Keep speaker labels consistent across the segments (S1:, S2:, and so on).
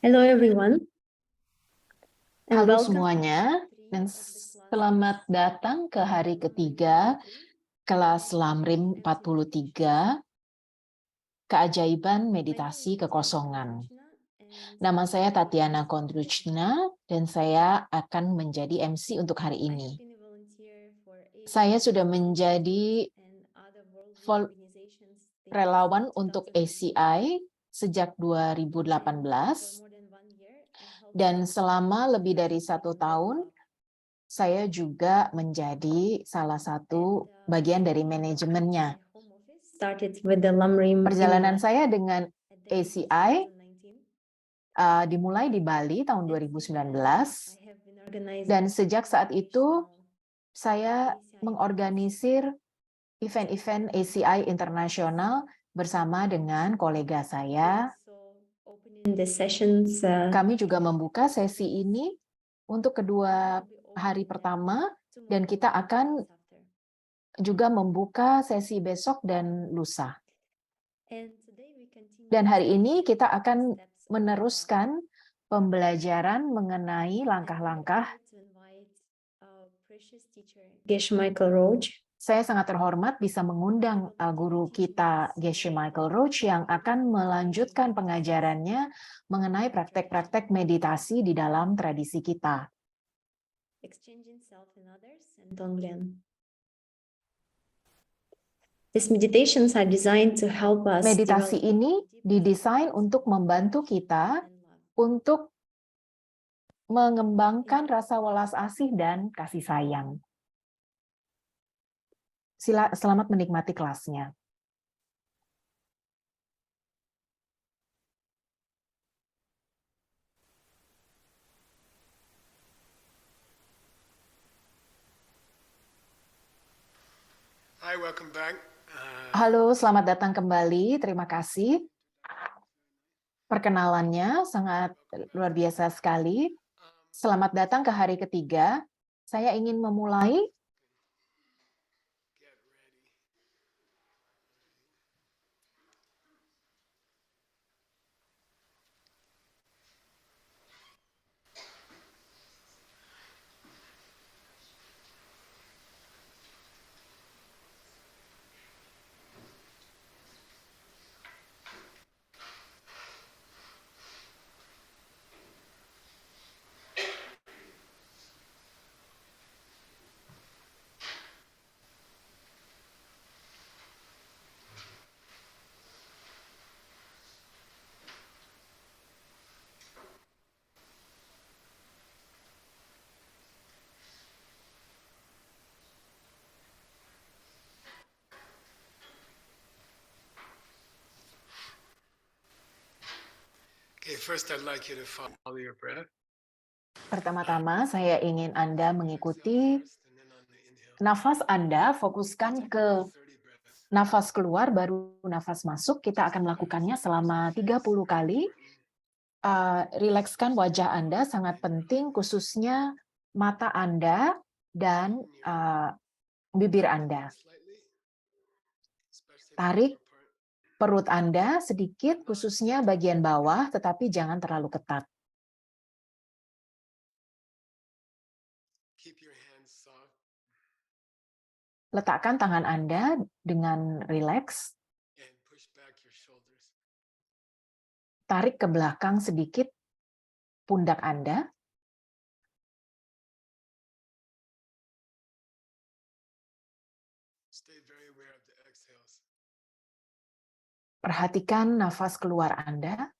S1: Hello everyone, and
S2: Halo
S1: welcome
S2: semuanya, dan selamat datang ke hari ketiga kelas Lamrim 43, Keajaiban Meditasi Kekosongan. Nama saya Tatiana Kondruchna, dan saya akan menjadi MC untuk hari ini. Saya sudah menjadi relawan untuk ACI sejak 2018, dan selama lebih dari 1 tahun, saya juga menjadi salah satu bagian dari manajemennya.
S1: started with the Lamrim
S2: Perjalanan saya dengan ACI dimulai di Bali tahun 2019, dan sejak saat itu saya mengorganisir event-event ACI internasional bersama dengan kolega saya. Kami juga membuka sesi ini untuk kedua hari pertama, dan kita akan juga membuka sesi besok dan lusa. Dan hari ini kita akan meneruskan pembelajaran mengenai langkah-langkah.
S1: Geshe Michael Roach.
S2: Saya sangat terhormat bisa mengundang guru kita, Geshe Michael Roach, yang akan melanjutkan pengajarannya mengenai praktek-praktek meditasi di dalam tradisi kita.
S1: These meditations are designed to help us
S2: Meditasi ini didesain untuk membantu kita untuk mengembangkan rasa welas asih dan kasih sayang. Selamat menikmati kelasnya.
S3: Hi, welcome back.
S2: Halo, selamat datang kembali. Terima kasih. Perkenalannya sangat luar biasa sekali. Selamat datang ke hari ketiga. Saya ingin memulai.
S3: Okay, first I'd like you to follow your breath.
S2: Pertama-tama, saya ingin Anda mengikuti nafas Anda, fokuskan ke nafas keluar, baru nafas masuk. Kita akan melakukannya selama 30 kali. Rilekskan wajah Anda, sangat penting, khususnya mata Anda dan bibir Anda. Tarik perut Anda sedikit, khususnya bagian bawah, tetapi jangan terlalu ketat. Letakkan tangan Anda dengan rileks. Tarik ke belakang sedikit pundak Anda. Perhatikan nafas keluar Anda.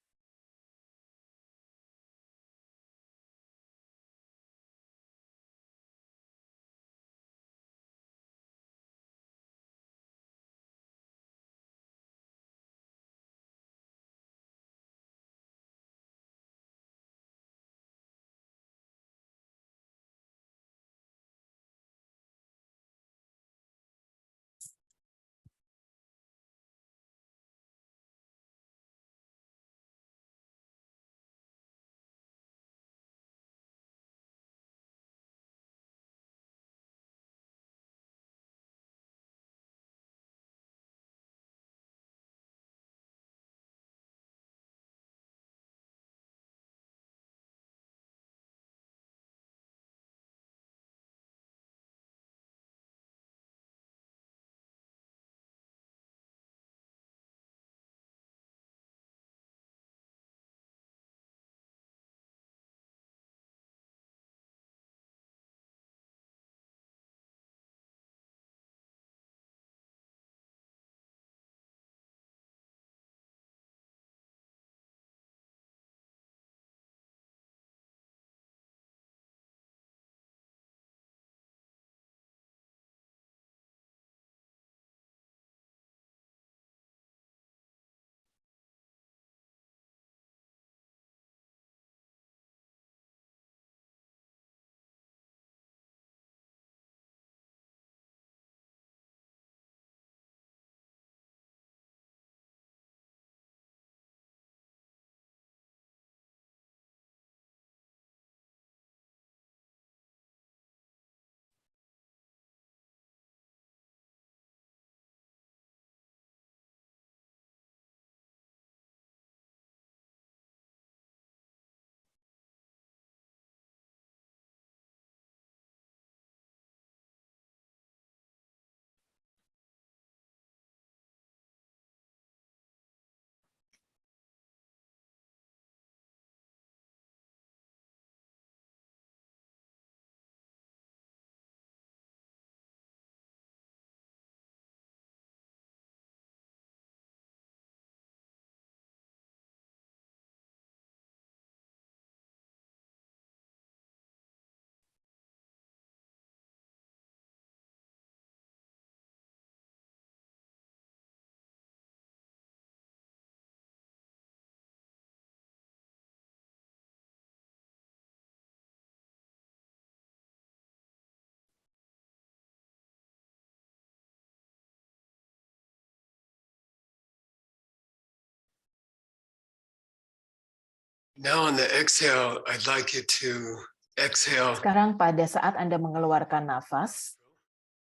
S3: Now on the exhale, I'd like you to exhale.
S2: Sekarang pada saat Anda mengeluarkan nafas,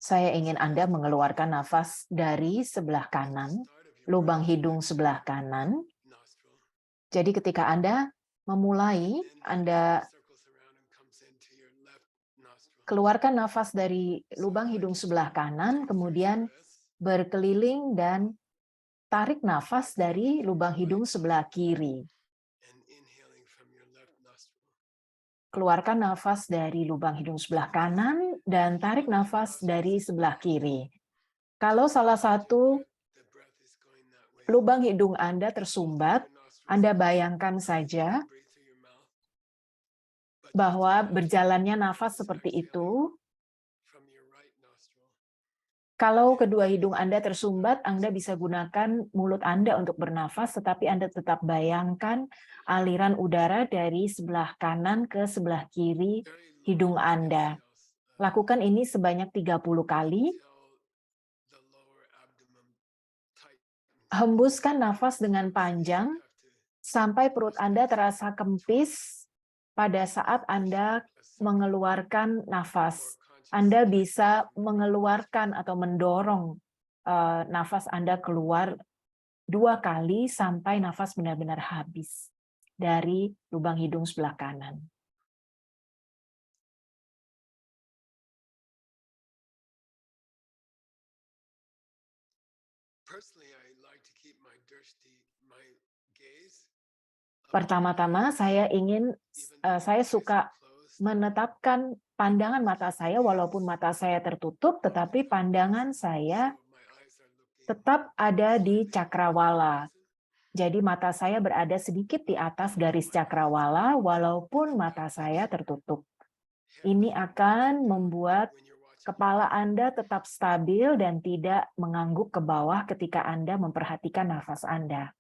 S2: saya ingin Anda mengeluarkan nafas dari sebelah kanan, lubang hidung sebelah kanan.
S3: Nostril.
S2: Jadi ketika Anda memulai, Anda
S3: Circles around and comes into your left nostril.
S2: keluarkan nafas dari lubang hidung sebelah kanan, kemudian berkeliling dan tarik nafas dari lubang hidung sebelah kiri.
S3: And inhaling from your left nostril.
S2: Keluarkan nafas dari lubang hidung sebelah kanan dan tarik nafas dari sebelah kiri. Kalau salah satu
S3: The breath is going that way.
S2: lubang hidung Anda tersumbat, Anda bayangkan saja
S3: Breathe through your mouth.
S2: bahwa berjalannya nafas seperti itu.
S3: From your right nostril.
S2: Kalau kedua hidung Anda tersumbat, Anda bisa gunakan mulut Anda untuk bernafas, tetapi Anda tetap bayangkan aliran udara dari sebelah kanan ke sebelah kiri
S3: Very
S2: hidung
S3: long
S2: Anda.
S3: exhales.
S2: Lakukan ini sebanyak 30 kali.
S3: Till the lower abdomen tightens.
S2: Hembuskan nafas dengan panjang
S3: You have to
S2: sampai perut Anda terasa kempis pada saat Anda mengeluarkan nafas. Anda bisa mengeluarkan atau mendorong nafas Anda keluar 2 kali sampai nafas benar-benar habis dari lubang hidung sebelah kanan.
S3: Personally, I like to keep my gaze.
S2: Pertama-tama saya suka menetapkan pandangan mata saya walaupun mata saya tertutup, tetapi pandangan saya tetap ada di cakrawala. Jadi mata saya berada sedikit di atas garis cakrawala walaupun mata saya tertutup. Ini akan membuat kepala Anda tetap stabil dan tidak mengangguk ke bawah ketika Anda memperhatikan nafas Anda.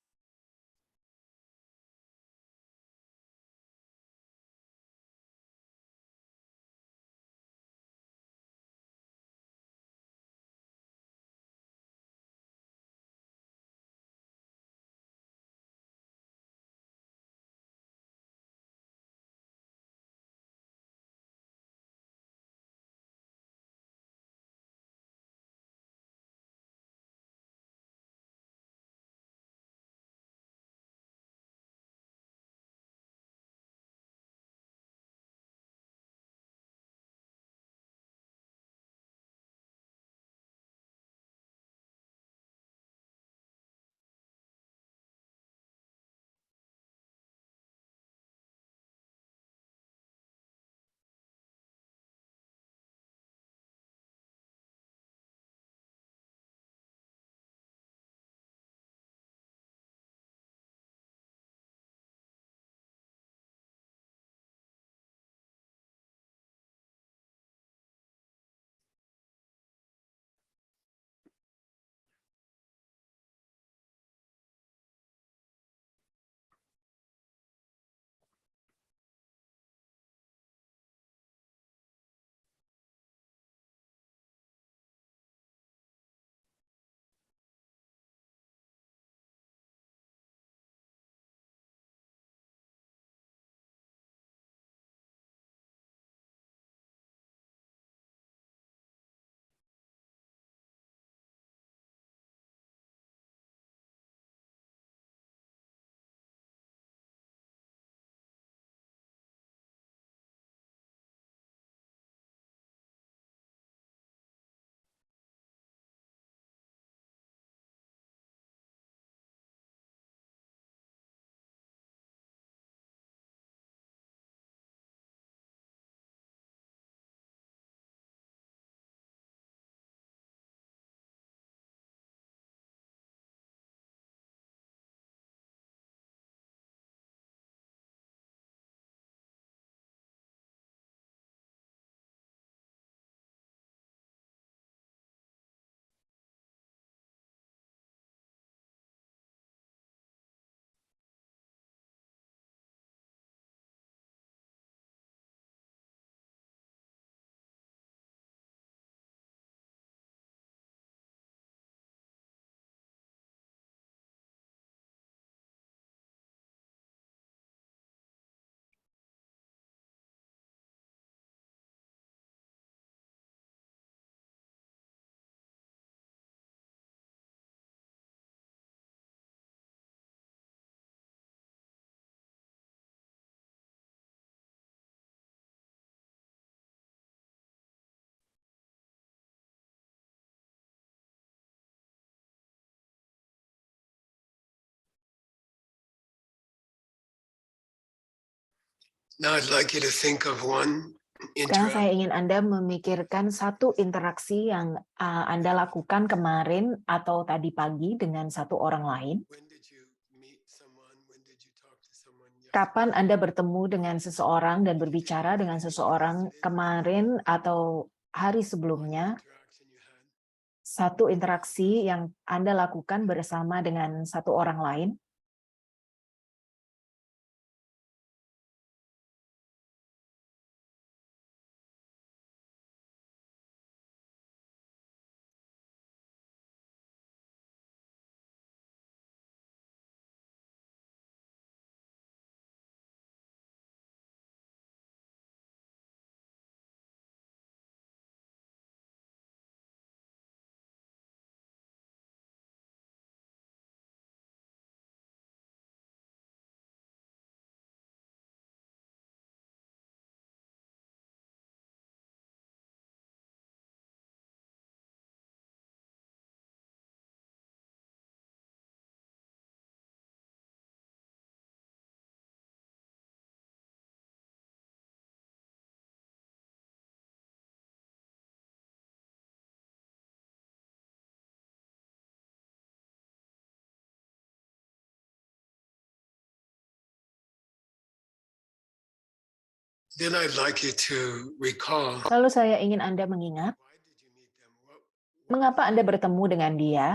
S3: Now I'd like you to think of one
S2: Sekarang saya
S3: interaction.
S2: ingin Anda memikirkan satu interaksi yang Anda lakukan kemarin atau tadi pagi dengan satu orang lain.
S3: When did you meet someone? When did you talk to someone yesterday?
S2: Kapan Anda bertemu dengan seseorang dan berbicara dengan seseorang kemarin atau hari sebelumnya?
S3: Interaction you had.
S2: Satu interaksi yang Anda lakukan bersama dengan satu orang lain.
S3: Then I'd like you to recall,
S2: Lalu saya ingin Anda mengingat,
S3: why did you meet them? What
S2: mengapa Anda bertemu dengan dia?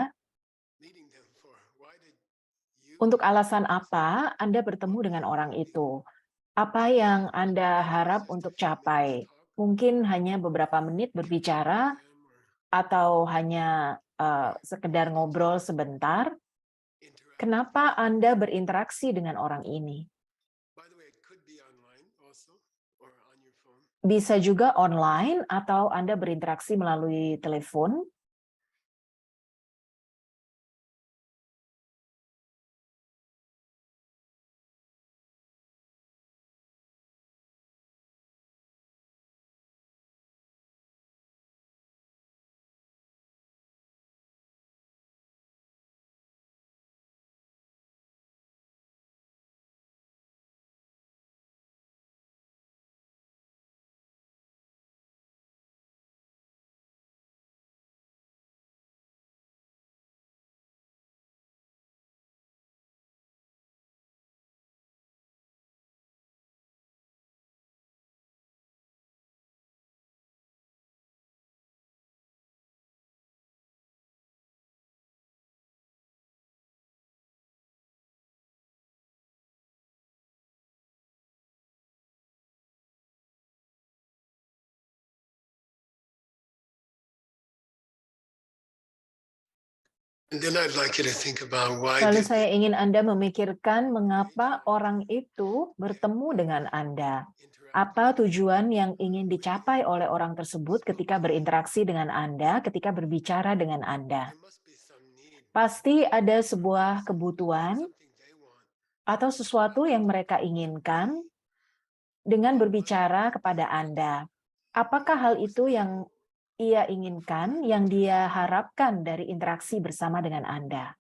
S3: meeting them for? Why did you
S2: Untuk alasan apa Anda bertemu dengan orang itu? Apa yang Anda harap untuk capai? Mungkin hanya beberapa menit berbicara,
S3: them or
S2: atau hanya sekedar ngobrol sebentar.
S3: interact?
S2: Kenapa Anda berinteraksi dengan orang ini?
S3: By the way, it could be online also or on your phone.
S2: Bisa juga online atau Anda berinteraksi melalui telepon.
S3: And then I'd like you to think about why
S2: Lalu
S3: did
S2: saya ingin Anda memikirkan mengapa orang itu bertemu dengan Anda.
S3: interact?
S2: Apa tujuan yang ingin dicapai oleh orang tersebut ketika berinteraksi dengan Anda, ketika berbicara dengan Anda?
S3: There must be some need,
S2: Pasti ada sebuah kebutuhan
S3: something they want.
S2: atau sesuatu yang mereka inginkan dengan berbicara kepada Anda. Apakah hal itu yang ia inginkan, yang dia harapkan dari interaksi bersama dengan Anda?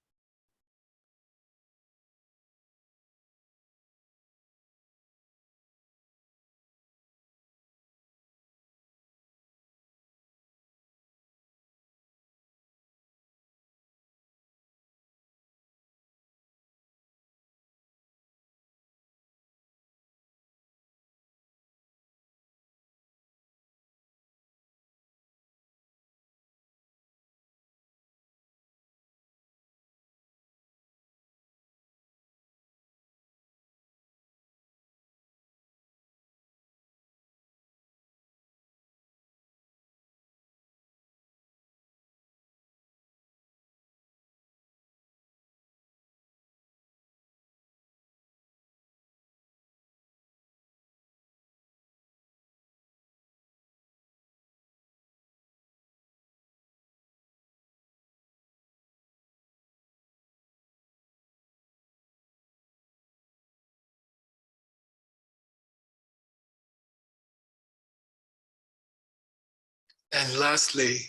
S3: And lastly,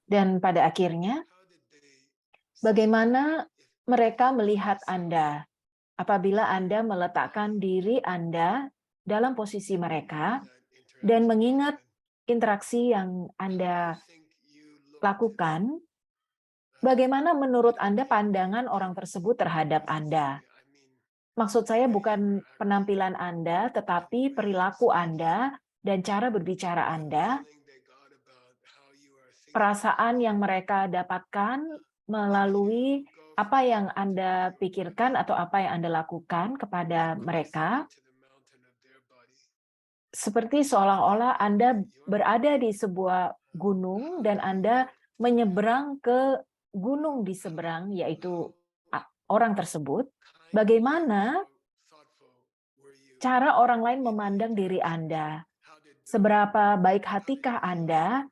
S2: Dan pada akhirnya,
S3: how did they
S2: bagaimana mereka melihat Anda apabila Anda meletakkan diri Anda dalam posisi mereka dan mengingat interaksi yang Anda lakukan, bagaimana menurut Anda pandangan orang tersebut terhadap Anda? Maksud saya bukan penampilan Anda, tetapi perilaku Anda dan cara berbicara Anda, perasaan yang mereka dapatkan melalui apa yang Anda pikirkan atau apa yang Anda lakukan kepada mereka, seperti seolah-olah Anda berada di sebuah gunung dan Anda menyeberang ke gunung di seberang, yaitu orang tersebut. Bagaimana cara orang lain memandang diri Anda? Seberapa baik hatikah Anda?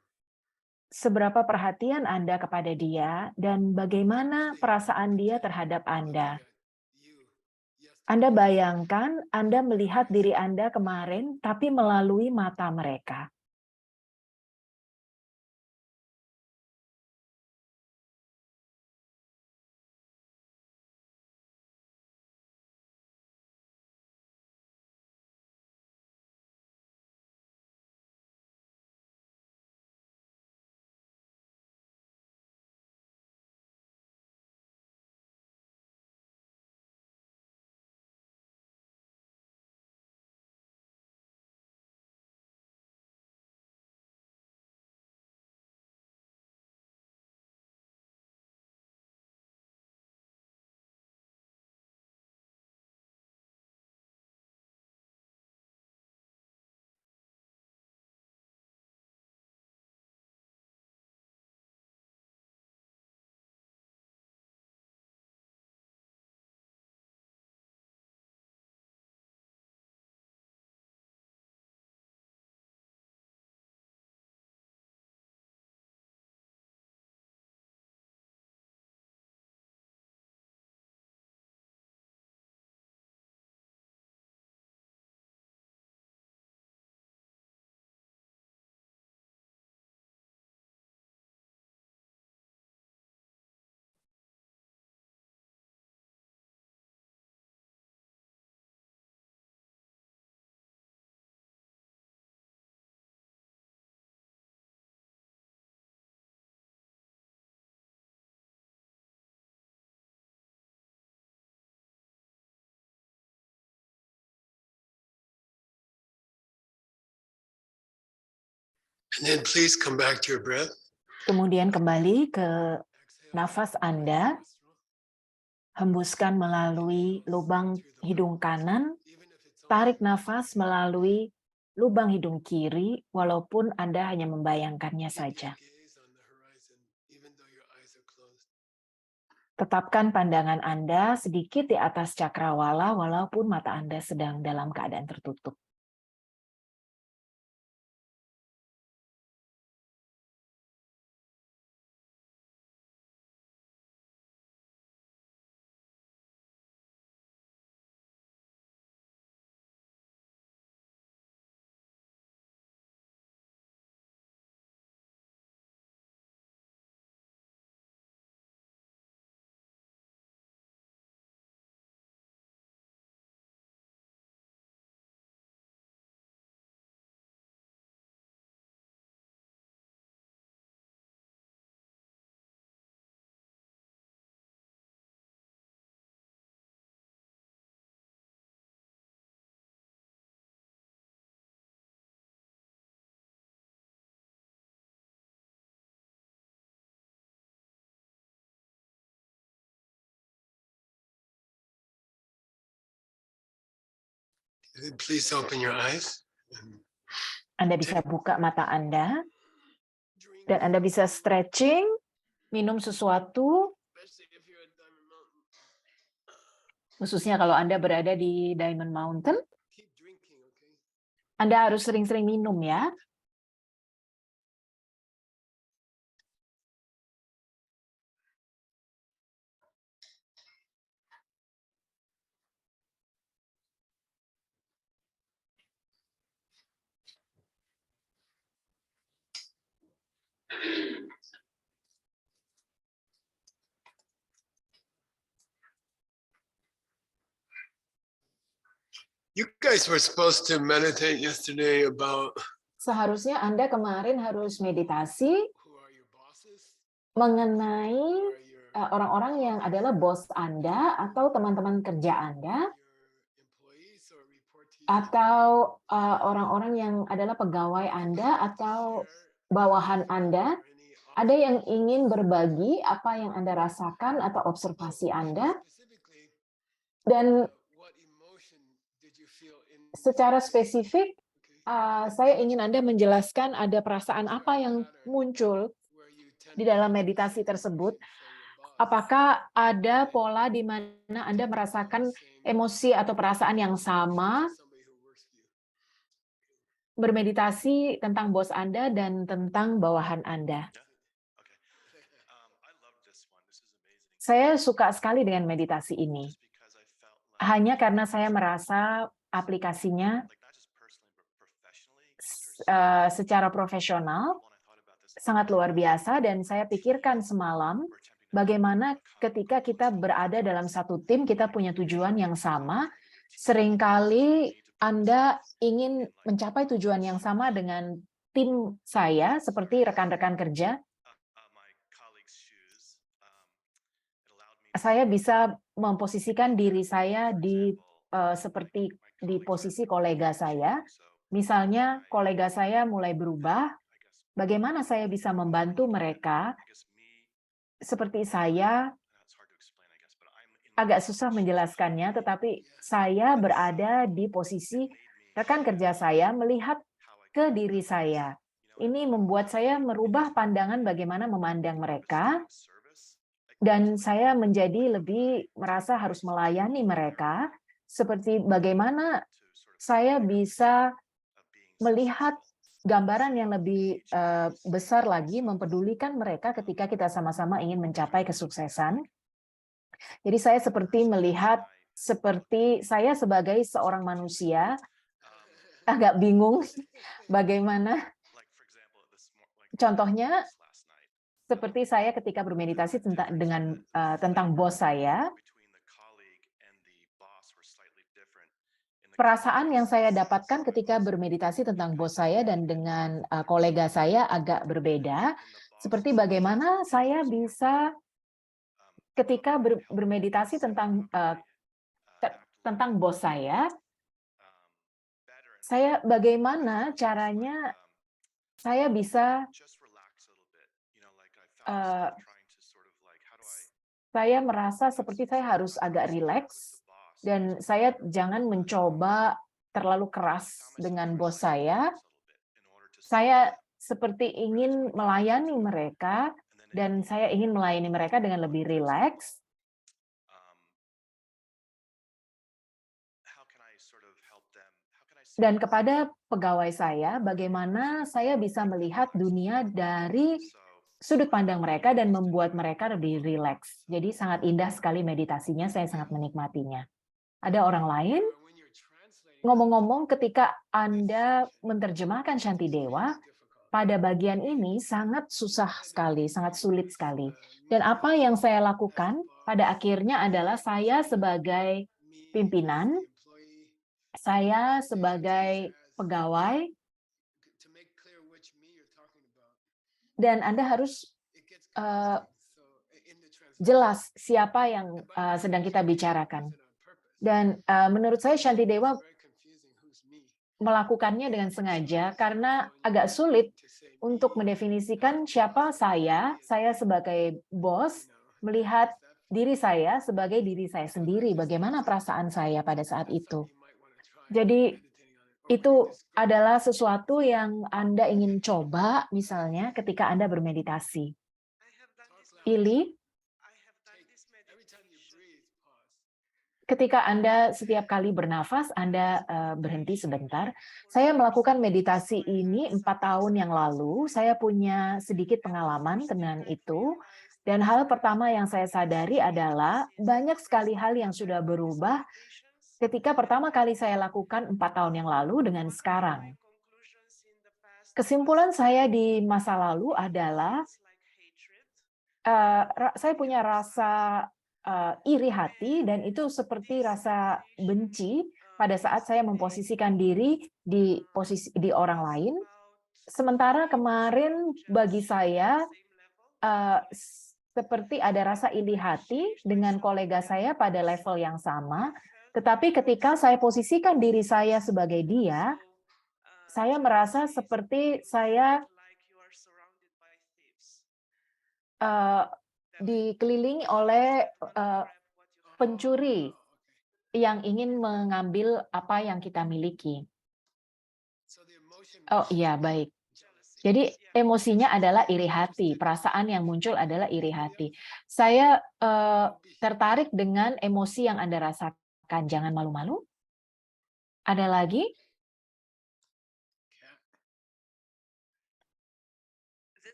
S2: Seberapa perhatian Anda kepada dia? Dan bagaimana perasaan dia terhadap Anda? Anda bayangkan Anda melihat diri Anda kemarin, tapi melalui mata mereka.
S3: And then please come back to your breath.
S2: Kemudian kembali ke nafas Anda, hembuskan melalui lubang hidung kanan, tarik nafas melalui lubang hidung kiri, walaupun Anda hanya membayangkannya saja. Tetapkan pandangan Anda sedikit di atas cakrawala, walaupun mata Anda sedang dalam keadaan tertutup.
S3: Please open your eyes.
S2: Anda bisa buka mata Anda, dan Anda bisa stretching, minum sesuatu, khususnya kalau Anda berada di Diamond Mountain. Anda harus sering-sering minum ya.
S3: You guys were supposed to meditate yesterday about
S2: Seharusnya Anda kemarin harus meditasi
S3: who are your bosses,
S2: mengenai
S3: who are your,
S2: orang-orang yang adalah bos Anda atau teman-teman kerja Anda
S3: your employees or report to you.
S2: atau orang-orang yang adalah pegawai Anda atau bawahan Anda.
S3: Or any
S2: Ada yang ingin berbagi apa yang Anda rasakan atau observasi Anda,
S3: specifically,
S2: dan
S3: what emotion did you feel in
S2: secara spesifik
S3: okay,
S2: saya ingin Anda menjelaskan ada perasaan apa yang muncul
S3: where you tend
S2: di dalam meditasi tersebut.
S3: for your boss,
S2: Apakah ada pola di mana Anda merasakan emosi atau perasaan yang sama
S3: somebody who works for you.
S2: bermeditasi tentang bos Anda dan tentang bawahan Anda? Saya suka sekali dengan meditasi ini. Hanya karena saya merasa aplikasinya secara profesional sangat luar biasa, dan saya pikirkan semalam bagaimana ketika kita berada dalam satu tim, kita punya tujuan yang sama. Seringkali Anda ingin mencapai tujuan yang sama dengan tim saya, seperti rekan-rekan kerja. Saya bisa memposisikan diri saya seperti di posisi kolega saya. Misalnya, kolega saya mulai berubah, bagaimana saya bisa membantu mereka? Seperti saya, agak susah menjelaskannya, tetapi saya berada di posisi rekan kerja saya melihat ke diri saya. Ini membuat saya merubah pandangan bagaimana memandang mereka, dan saya menjadi lebih merasa harus melayani mereka, seperti bagaimana saya bisa melihat gambaran yang lebih besar lagi, mempedulikan mereka ketika kita sama-sama ingin mencapai kesuksesan. Jadi saya seperti melihat, seperti saya sebagai seorang manusia, agak bingung bagaimana, contohnya, seperti saya ketika bermeditasi tentang bos saya, perasaan yang saya dapatkan ketika bermeditasi tentang bos saya dan dengan kolega saya agak berbeda. Seperti bagaimana saya bisa ketika bermeditasi tentang bos saya bagaimana caranya saya bisa saya merasa seperti saya harus agak rileks, dan saya jangan mencoba terlalu keras dengan bos saya. Saya seperti ingin melayani mereka, dan saya ingin melayani mereka dengan lebih rileks. Dan kepada pegawai saya, bagaimana saya bisa melihat dunia dari sudut pandang mereka dan membuat mereka lebih rileks. Jadi sangat indah sekali meditasinya, saya sangat menikmatinya. Ada orang lain? Ngomong-ngomong, ketika Anda menerjemahkan Shantidewa, pada bagian ini sangat susah sekali, sangat sulit sekali. Dan apa yang saya lakukan pada akhirnya adalah saya sebagai pimpinan, saya sebagai pegawai, dan Anda harus jelas siapa yang sedang kita bicarakan. Dan menurut saya Shantidewa melakukannya dengan sengaja karena agak sulit untuk mendefinisikan siapa saya sebagai bos, melihat diri saya sebagai diri saya sendiri, bagaimana perasaan saya pada saat itu. Jadi itu adalah sesuatu yang Anda ingin coba, misalnya ketika Anda bermeditasi. Ili, ketika Anda setiap kali bernafas, Anda berhenti sebentar. Saya melakukan meditasi ini 4 tahun yang lalu. Saya punya sedikit pengalaman dengan itu. Dan hal pertama yang saya sadari adalah banyak sekali hal yang sudah berubah ketika pertama kali saya lakukan 4 tahun yang lalu dengan sekarang. Kesimpulan saya di masa lalu adalah saya punya rasa iri hati, dan itu seperti rasa benci pada saat saya memposisikan diri di posisi di orang lain, sementara kemarin bagi saya seperti ada rasa iri hati dengan kolega saya pada level yang sama, tetapi ketika saya posisikan diri saya sebagai dia, saya merasa seperti saya dikelilingi oleh pencuri yang ingin mengambil apa yang kita miliki. Oh iya, baik. Jadi emosinya adalah iri hati, perasaan yang muncul adalah iri hati. Saya tertarik dengan emosi yang Anda rasakan. Jangan malu-malu. Ada lagi?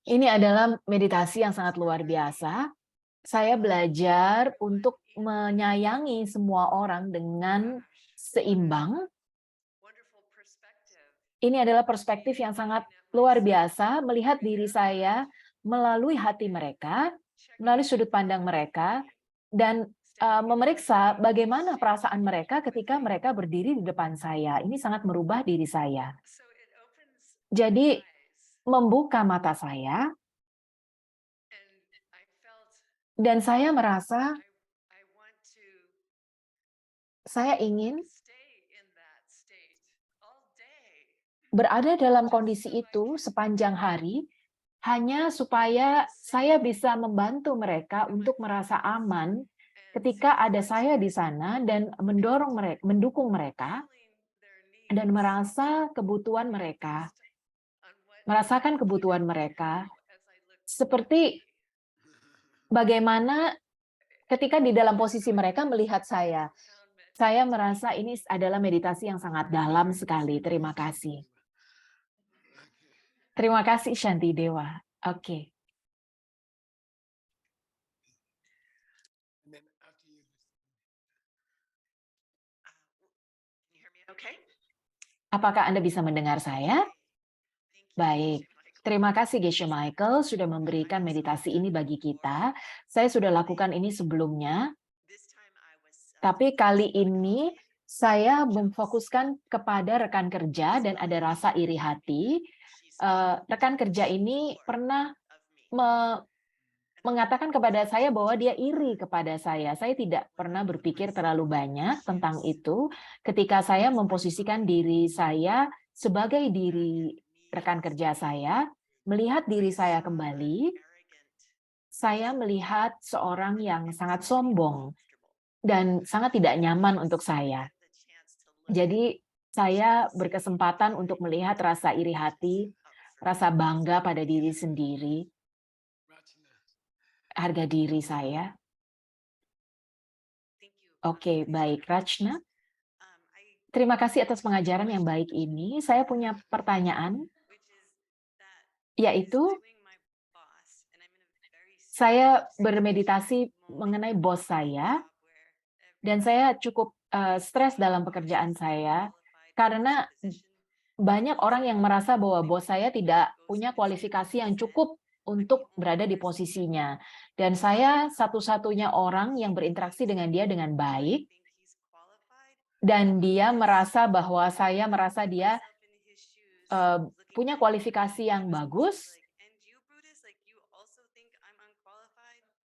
S2: Ini adalah meditasi yang sangat luar biasa. Saya belajar untuk menyayangi semua orang dengan seimbang. Ini adalah perspektif yang sangat luar biasa, melihat diri saya melalui hati mereka, melalui sudut pandang mereka, dan memeriksa bagaimana perasaan mereka ketika mereka berdiri di depan saya. Ini sangat merubah diri saya. Jadi, membuka mata saya, dan saya merasa saya ingin berada dalam kondisi itu sepanjang hari, hanya supaya saya bisa membantu mereka untuk merasa aman ketika ada saya di sana dan mendukung mereka, dan merasa kebutuhan mereka, merasakan kebutuhan mereka, seperti bagaimana ketika di dalam posisi mereka melihat saya. Saya merasa ini adalah meditasi yang sangat dalam sekali. Terima kasih. Terima kasih, Shanti Dewa. Oke. Apakah Anda bisa mendengar saya? Baik. Terima kasih Geshe Michael sudah memberikan meditasi ini bagi kita. Saya sudah lakukan ini sebelumnya, tapi kali ini saya memfokuskan kepada rekan kerja dan ada rasa iri hati. Rekan kerja ini pernah mengatakan kepada saya bahwa dia iri kepada saya. Saya tidak pernah berpikir terlalu banyak tentang itu ketika saya memposisikan diri saya sebagai diri rekan kerja saya, melihat diri saya kembali, saya melihat seorang yang sangat sombong dan sangat tidak nyaman untuk saya. Jadi saya berkesempatan untuk melihat rasa iri hati, rasa bangga pada diri sendiri, harga diri saya. Oke, baik. Rachna, terima kasih atas pengajaran yang baik ini. Saya punya pertanyaan, yaitu saya bermeditasi mengenai bos saya, dan saya cukup stres dalam pekerjaan saya, karena banyak orang yang merasa bahwa bos saya tidak punya kualifikasi yang cukup untuk berada di posisinya. Dan saya satu-satunya orang yang berinteraksi dengan dia dengan baik, dan dia merasa bahwa saya merasa dia punya kualifikasi yang bagus.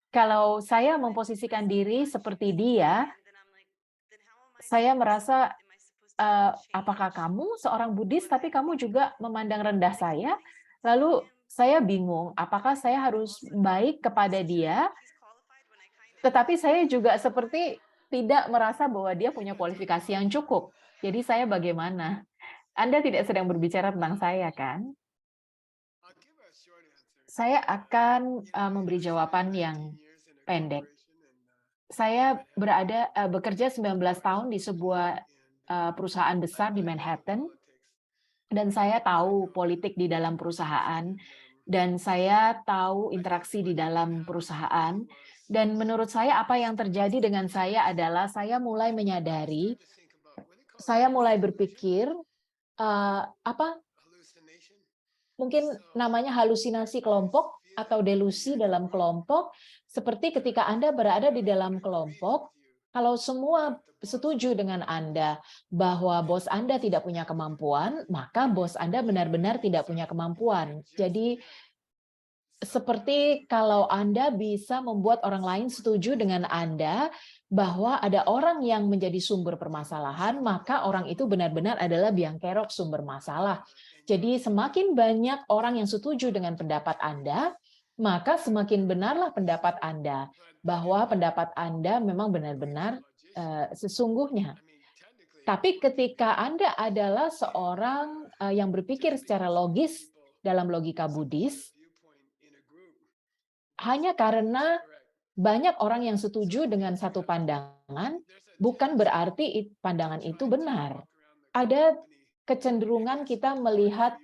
S2: Kalau saya memposisikan diri seperti dia, saya merasa, apakah kamu seorang Buddhis, tapi kamu juga memandang rendah saya? Lalu saya bingung, apakah saya harus baik kepada dia, tetapi saya juga seperti tidak merasa bahwa dia punya kualifikasi yang cukup. Jadi saya bagaimana? Anda tidak sedang berbicara tentang saya, kan? Saya akan memberi jawaban yang pendek. Saya bekerja 19 tahun di sebuah perusahaan besar di Manhattan, dan saya tahu politik di dalam perusahaan, dan saya tahu interaksi di dalam perusahaan. Dan menurut saya apa yang terjadi dengan saya adalah saya mulai menyadari, saya mulai berpikir, mungkin namanya halusinasi kelompok atau delusi dalam kelompok, seperti ketika Anda berada di dalam kelompok, Kalau semua setuju dengan Anda bahwa bos Anda tidak punya kemampuan, maka bos Anda benar-benar tidak punya kemampuan. Jadi seperti kalau Anda bisa membuat orang lain setuju dengan Anda bahwa ada orang yang menjadi sumber permasalahan, maka orang itu benar-benar adalah biang kerok sumber masalah. Jadi semakin banyak orang yang setuju dengan pendapat Anda, maka semakin benarlah pendapat Anda bahwa pendapat Anda memang benar-benar sesungguhnya. Tapi ketika Anda adalah seorang yang berpikir secara logis dalam logika Buddhis, hanya karena banyak orang yang setuju dengan satu pandangan, bukan berarti pandangan itu benar. Ada kecenderungan kita melihat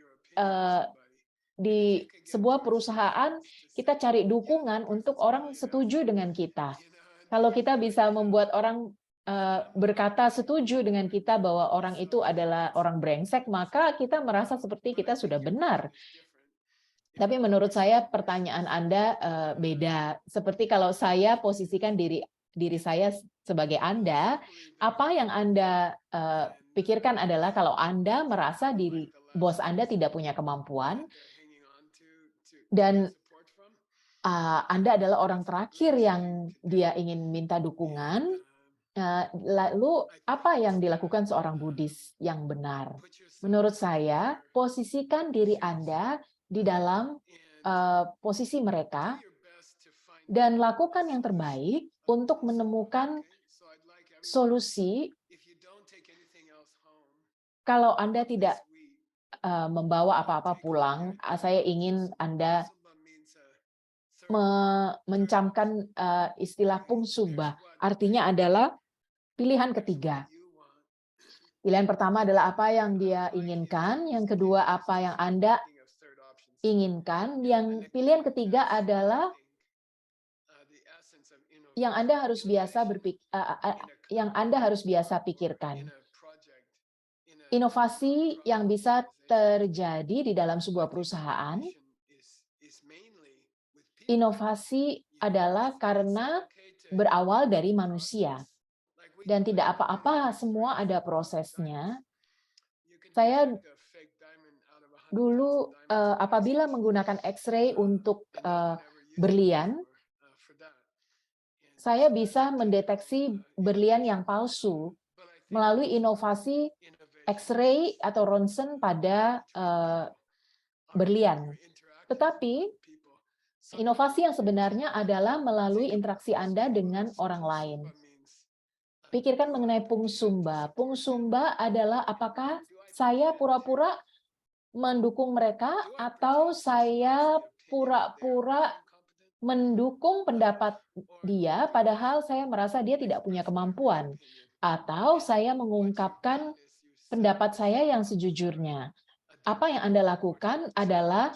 S2: di sebuah perusahaan, kita cari dukungan untuk orang setuju dengan kita. Kalau kita bisa membuat orang berkata setuju dengan kita bahwa orang itu adalah orang brengsek, maka kita merasa seperti kita sudah benar. Tapi menurut saya pertanyaan Anda beda. Seperti kalau saya posisikan diri saya sebagai Anda, apa yang Anda pikirkan adalah kalau Anda merasa diri bos Anda tidak punya kemampuan dan Anda adalah orang terakhir yang dia ingin minta dukungan, lalu apa yang dilakukan seorang Buddhis yang benar? Menurut saya, posisikan diri Anda di dalam posisi mereka dan lakukan yang terbaik untuk menemukan solusi. Kalau Anda tidak membawa apa-apa pulang, saya ingin Anda mencamkan istilah pungsubba. Artinya adalah pilihan ketiga. Pilihan pertama adalah apa yang dia inginkan, yang kedua apa yang Anda inginkan, yang pilihan ketiga adalah yang Anda harus biasa pikirkan. Inovasi yang bisa terjadi di dalam sebuah perusahaan, inovasi adalah karena berawal dari manusia. Dan tidak apa-apa, semua ada prosesnya. Saya dulu apabila menggunakan X-ray untuk berlian, saya bisa mendeteksi berlian yang palsu melalui inovasi X-ray atau ronsen pada berlian. Tetapi inovasi yang sebenarnya adalah melalui interaksi Anda dengan orang lain. Pikirkan mengenai pungsumba. Pungsumba adalah apakah saya pura-pura mendukung mereka atau saya pura-pura mendukung pendapat dia padahal saya merasa dia tidak punya kemampuan. Atau saya mengungkapkan pendapat saya yang sejujurnya. Apa yang Anda lakukan adalah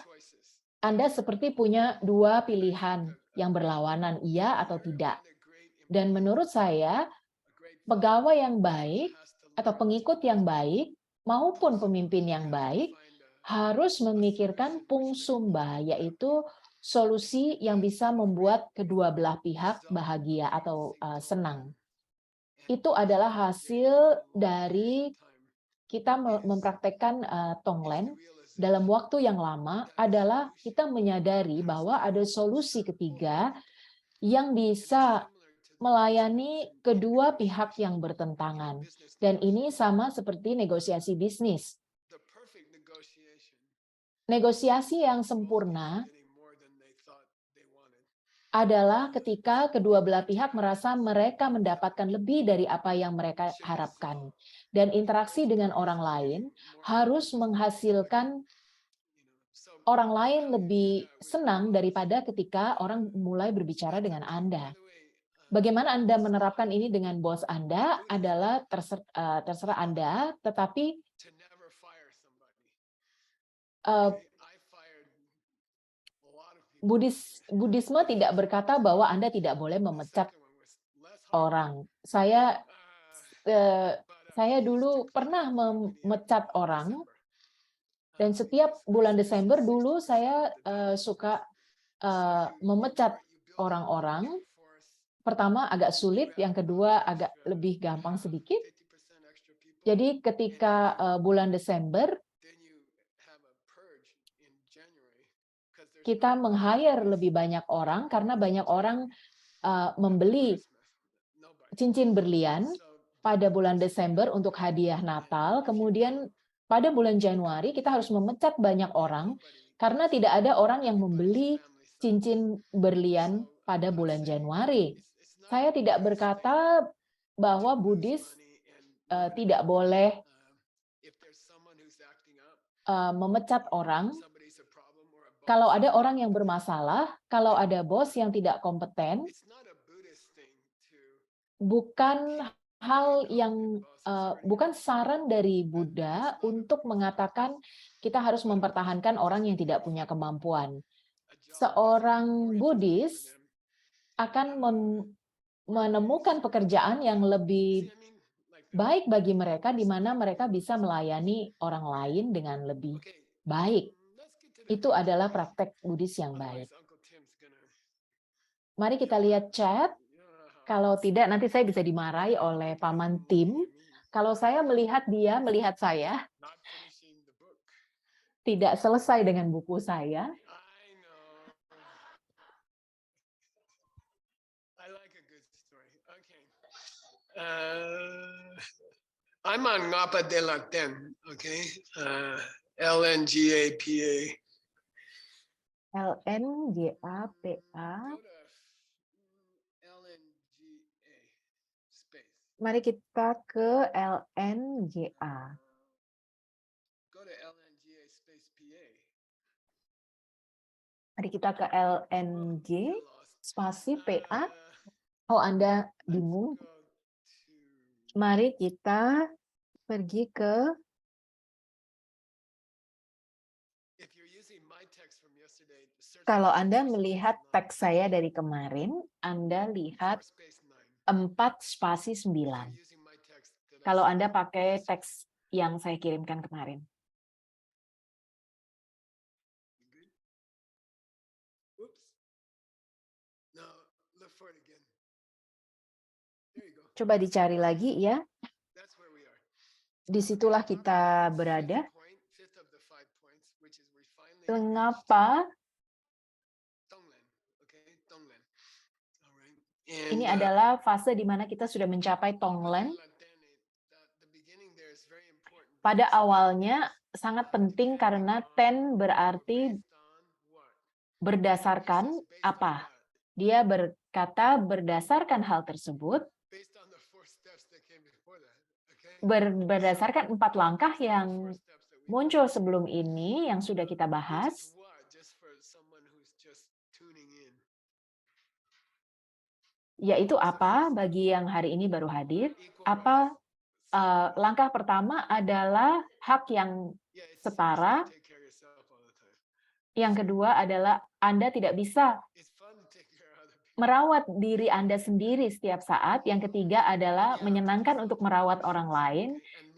S2: Anda seperti punya dua pilihan yang berlawanan, iya atau tidak. Dan menurut saya, pegawai yang baik atau pengikut yang baik maupun pemimpin yang baik harus memikirkan pungsumba, yaitu solusi yang bisa membuat kedua belah pihak bahagia atau senang. Itu adalah hasil dari kita mempraktekkan Tonglen dalam waktu yang lama adalah kita menyadari bahwa ada solusi ketiga yang bisa melayani kedua pihak yang bertentangan. Dan ini sama seperti negosiasi bisnis. Negosiasi yang sempurna adalah ketika kedua belah pihak merasa mereka mendapatkan lebih dari apa yang mereka harapkan. Dan interaksi dengan orang lain harus menghasilkan orang lain lebih senang daripada ketika orang mulai berbicara dengan Anda. Bagaimana Anda menerapkan ini dengan bos Anda adalah terserah Anda, tetapi Buddhisme tidak berkata bahwa Anda tidak boleh memecat orang. Saya dulu pernah memecat orang, dan setiap bulan Desember dulu saya suka memecat orang-orang pertama agak sulit, yang kedua agak lebih gampang sedikit. Jadi ketika bulan Desember kita meng-hire lebih banyak orang karena banyak orang membeli cincin berlian pada bulan Desember untuk hadiah Natal. Kemudian pada bulan Januari kita harus memecat banyak orang karena tidak ada orang yang membeli cincin berlian pada bulan Januari. Saya tidak berkata bahwa Buddhis tidak boleh memecat orang. Kalau ada orang yang bermasalah, kalau ada bos yang tidak kompeten, bukan bukan saran dari Buddha untuk mengatakan kita harus mempertahankan orang yang tidak punya kemampuan. Seorang Buddhis akan menemukan pekerjaan yang lebih baik bagi mereka, di mana mereka bisa melayani orang lain dengan lebih baik. Itu adalah praktek Buddhis yang baik. Mari kita lihat chat. Kalau tidak, nanti saya bisa dimarahi oleh Paman Tim. Kalau saya melihat dia melihat saya, tidak selesai dengan buku saya.
S3: I'm on Ngapa de la Ten, okay? LNGAPA.
S2: LNGAPA. Mari kita ke LNGA.
S3: Go to LNGA space PA.
S2: Mari kita ke LNG spasi PA. Oh, Anda bingung? Mari kita pergi ke kalau Anda melihat teks saya dari kemarin, Anda lihat 4 spasi 9. Kalau Anda pakai teks yang saya kirimkan kemarin. Coba dicari lagi ya. Disitulah kita berada. Mengapa? Ini adalah fase di mana kita sudah mencapai Tonglen. Pada awalnya sangat penting karena Ten berarti berdasarkan apa? Dia berkata berdasarkan hal tersebut, berdasarkan 4 langkah yang muncul sebelum ini yang sudah kita bahas. Yaitu apa bagi yang hari ini baru hadir? Apa langkah pertama adalah hak yang setara. Yang kedua adalah Anda tidak bisa merawat diri Anda sendiri setiap saat. Yang ketiga adalah menyenangkan untuk merawat orang lain.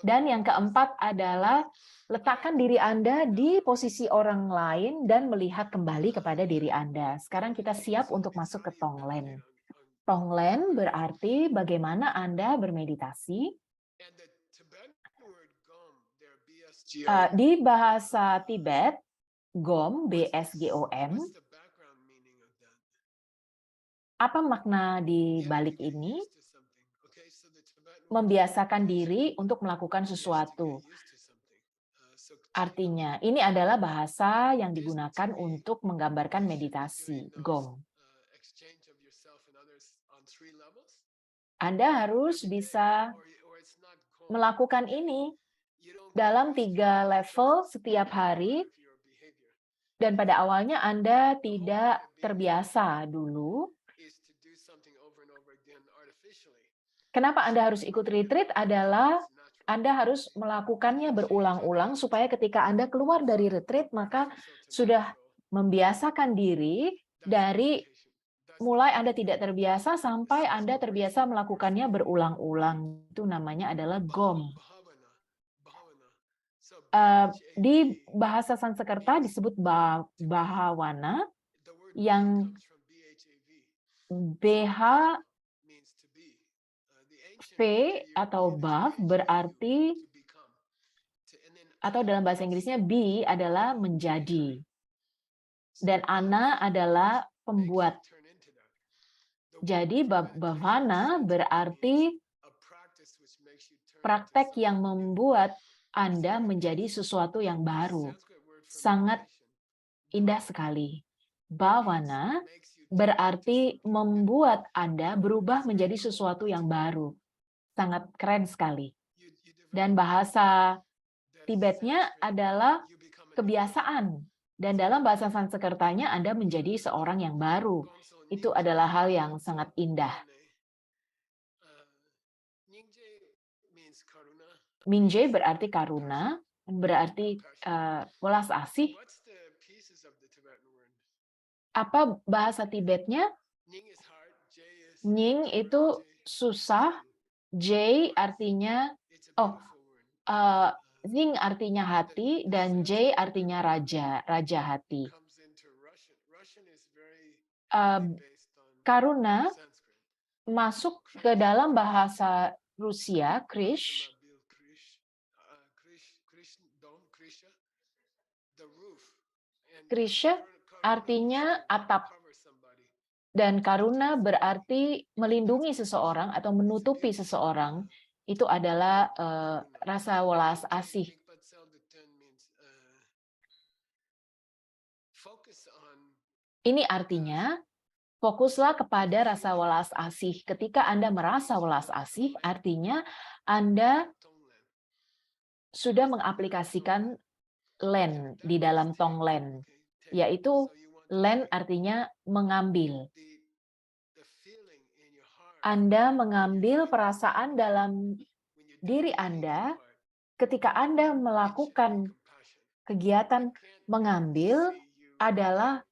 S2: Dan yang keempat adalah letakkan diri Anda di posisi orang lain dan melihat kembali kepada diri Anda. Sekarang kita siap untuk masuk ke Tonglen. Tonglen berarti bagaimana Anda bermeditasi. Di bahasa Tibet, Gom, BSGOM, apa makna di balik ini? Membiasakan diri untuk melakukan sesuatu. Artinya, ini adalah bahasa yang digunakan untuk menggambarkan meditasi, Gom. Anda harus bisa melakukan ini dalam 3 level setiap hari, dan pada awalnya Anda tidak terbiasa dulu. Kenapa Anda harus ikut retreat adalah Anda harus melakukannya berulang-ulang supaya ketika Anda keluar dari retreat, maka sudah membiasakan diri dari mulai Anda tidak terbiasa sampai Anda terbiasa melakukannya berulang-ulang. Itu namanya adalah Gom. Di bahasa Sanskerta disebut Bahawana, yang BH V atau buff berarti, atau dalam bahasa Inggrisnya be adalah menjadi. Dan ana adalah pembuat. Jadi bhavana berarti praktek yang membuat Anda menjadi sesuatu yang baru. Sangat indah sekali. Bhavana berarti membuat Anda berubah menjadi sesuatu yang baru. Sangat keren sekali. Dan bahasa Tibetnya adalah kebiasaan. Dan dalam bahasa Sanskertanya Anda menjadi seorang yang baru. Itu adalah hal yang sangat indah. Minje berarti karuna, berarti welas asih. Apa bahasa Tibetnya? Nying itu susah, J artinya, Ning artinya hati, dan J artinya raja, raja hati. Karuna masuk ke dalam bahasa Rusia, Krish. Krisha artinya atap. Dan karuna berarti melindungi seseorang atau menutupi seseorang. Itu adalah rasa welas asih. Ini artinya, fokuslah kepada rasa welas asih. Ketika Anda merasa welas asih, artinya Anda sudah mengaplikasikan len di dalam tonglen, yaitu len artinya mengambil. Anda mengambil perasaan dalam diri Anda ketika Anda melakukan kegiatan mengambil adalah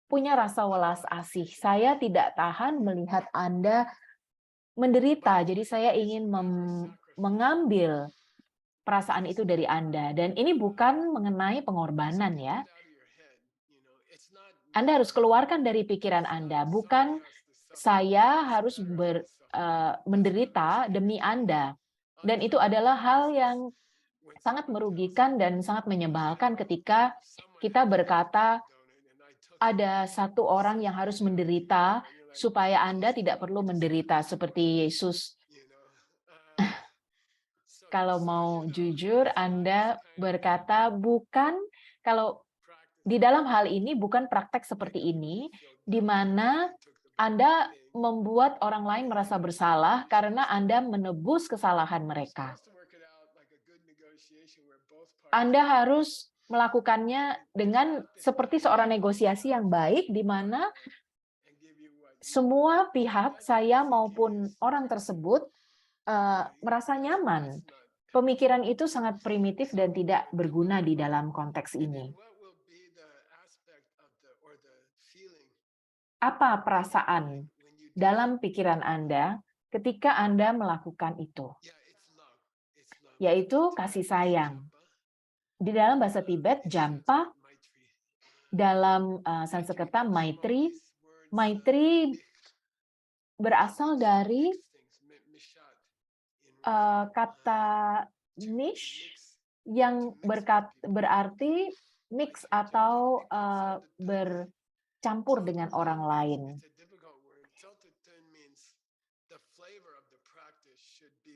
S2: punya rasa welas asih. Saya tidak tahan melihat Anda menderita, jadi saya ingin mengambil perasaan itu dari Anda. Dan ini bukan mengenai pengorbanan ya. Anda harus keluarkan dari pikiran Anda, bukan saya harus menderita demi Anda. Dan itu adalah hal yang sangat merugikan dan sangat menyebalkan ketika kita berkata ada satu orang yang harus menderita supaya Anda tidak perlu menderita seperti Yesus. Kalau mau jujur, Anda berkata bukan, kalau di dalam hal ini bukan praktek seperti ini, di mana Anda membuat orang lain merasa bersalah karena Anda menebus kesalahan mereka. Anda harus melakukannya dengan seperti seorang negosiasi yang baik, di mana semua pihak, saya maupun orang tersebut, merasa nyaman. Pemikiran itu sangat primitif dan tidak berguna di dalam konteks ini. Apa perasaan dalam pikiran Anda ketika Anda melakukan itu? Yaitu kasih sayang. Di dalam bahasa Tibet, jampa, dalam Sanskerta, maitri. Maitri berasal dari kata nish yang berarti mix atau bercampur dengan orang lain.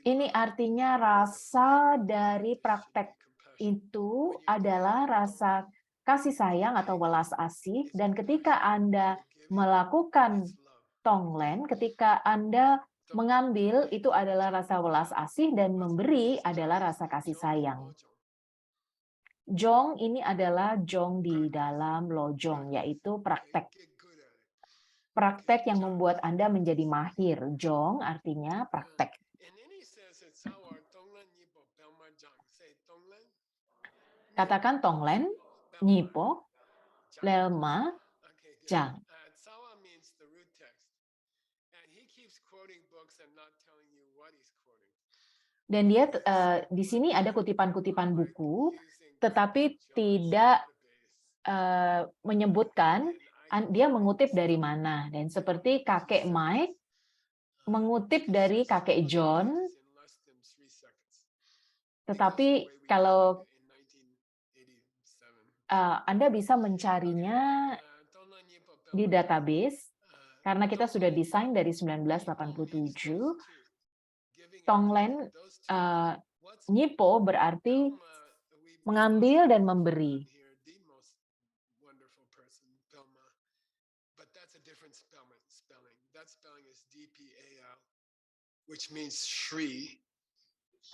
S2: Ini artinya rasa dari praktek itu adalah rasa kasih sayang atau welas asih, dan ketika Anda melakukan tonglen, ketika Anda mengambil, itu adalah rasa welas asih, dan memberi adalah rasa kasih sayang. Jong ini adalah jong di dalam lojong, yaitu praktek. Praktek yang membuat Anda menjadi mahir. Jong artinya praktek. Katakan tonglen, nyipo, lelma, jang. Dan dia di sini ada kutipan-kutipan buku, tetapi tidak menyebutkan dia mengutip dari mana. Dan seperti kakek Mike, mengutip dari kakek John, tetapi kalau Anda bisa mencarinya di database, karena kita sudah desain dari 1987, Tonglen Nyipo berarti mengambil dan memberi.
S3: Which means Shri,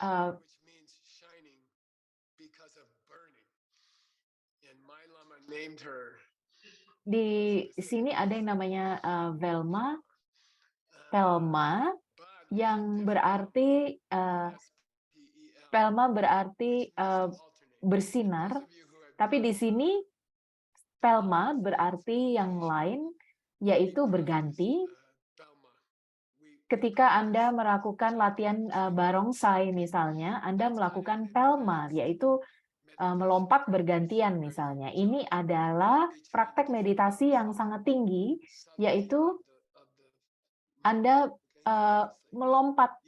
S2: Uh,
S3: which means shining because of burning. And my Lama named her.
S2: di sini ada yang namanya Velma, yang berarti Velma berarti bersinar, tapi di sini Velma berarti yang lain, yaitu berganti. Ketika Anda melakukan latihan barongsai misalnya, Anda melakukan Velma, yaitu melompat bergantian misalnya. Ini adalah praktek meditasi yang sangat tinggi, yaitu Anda melompat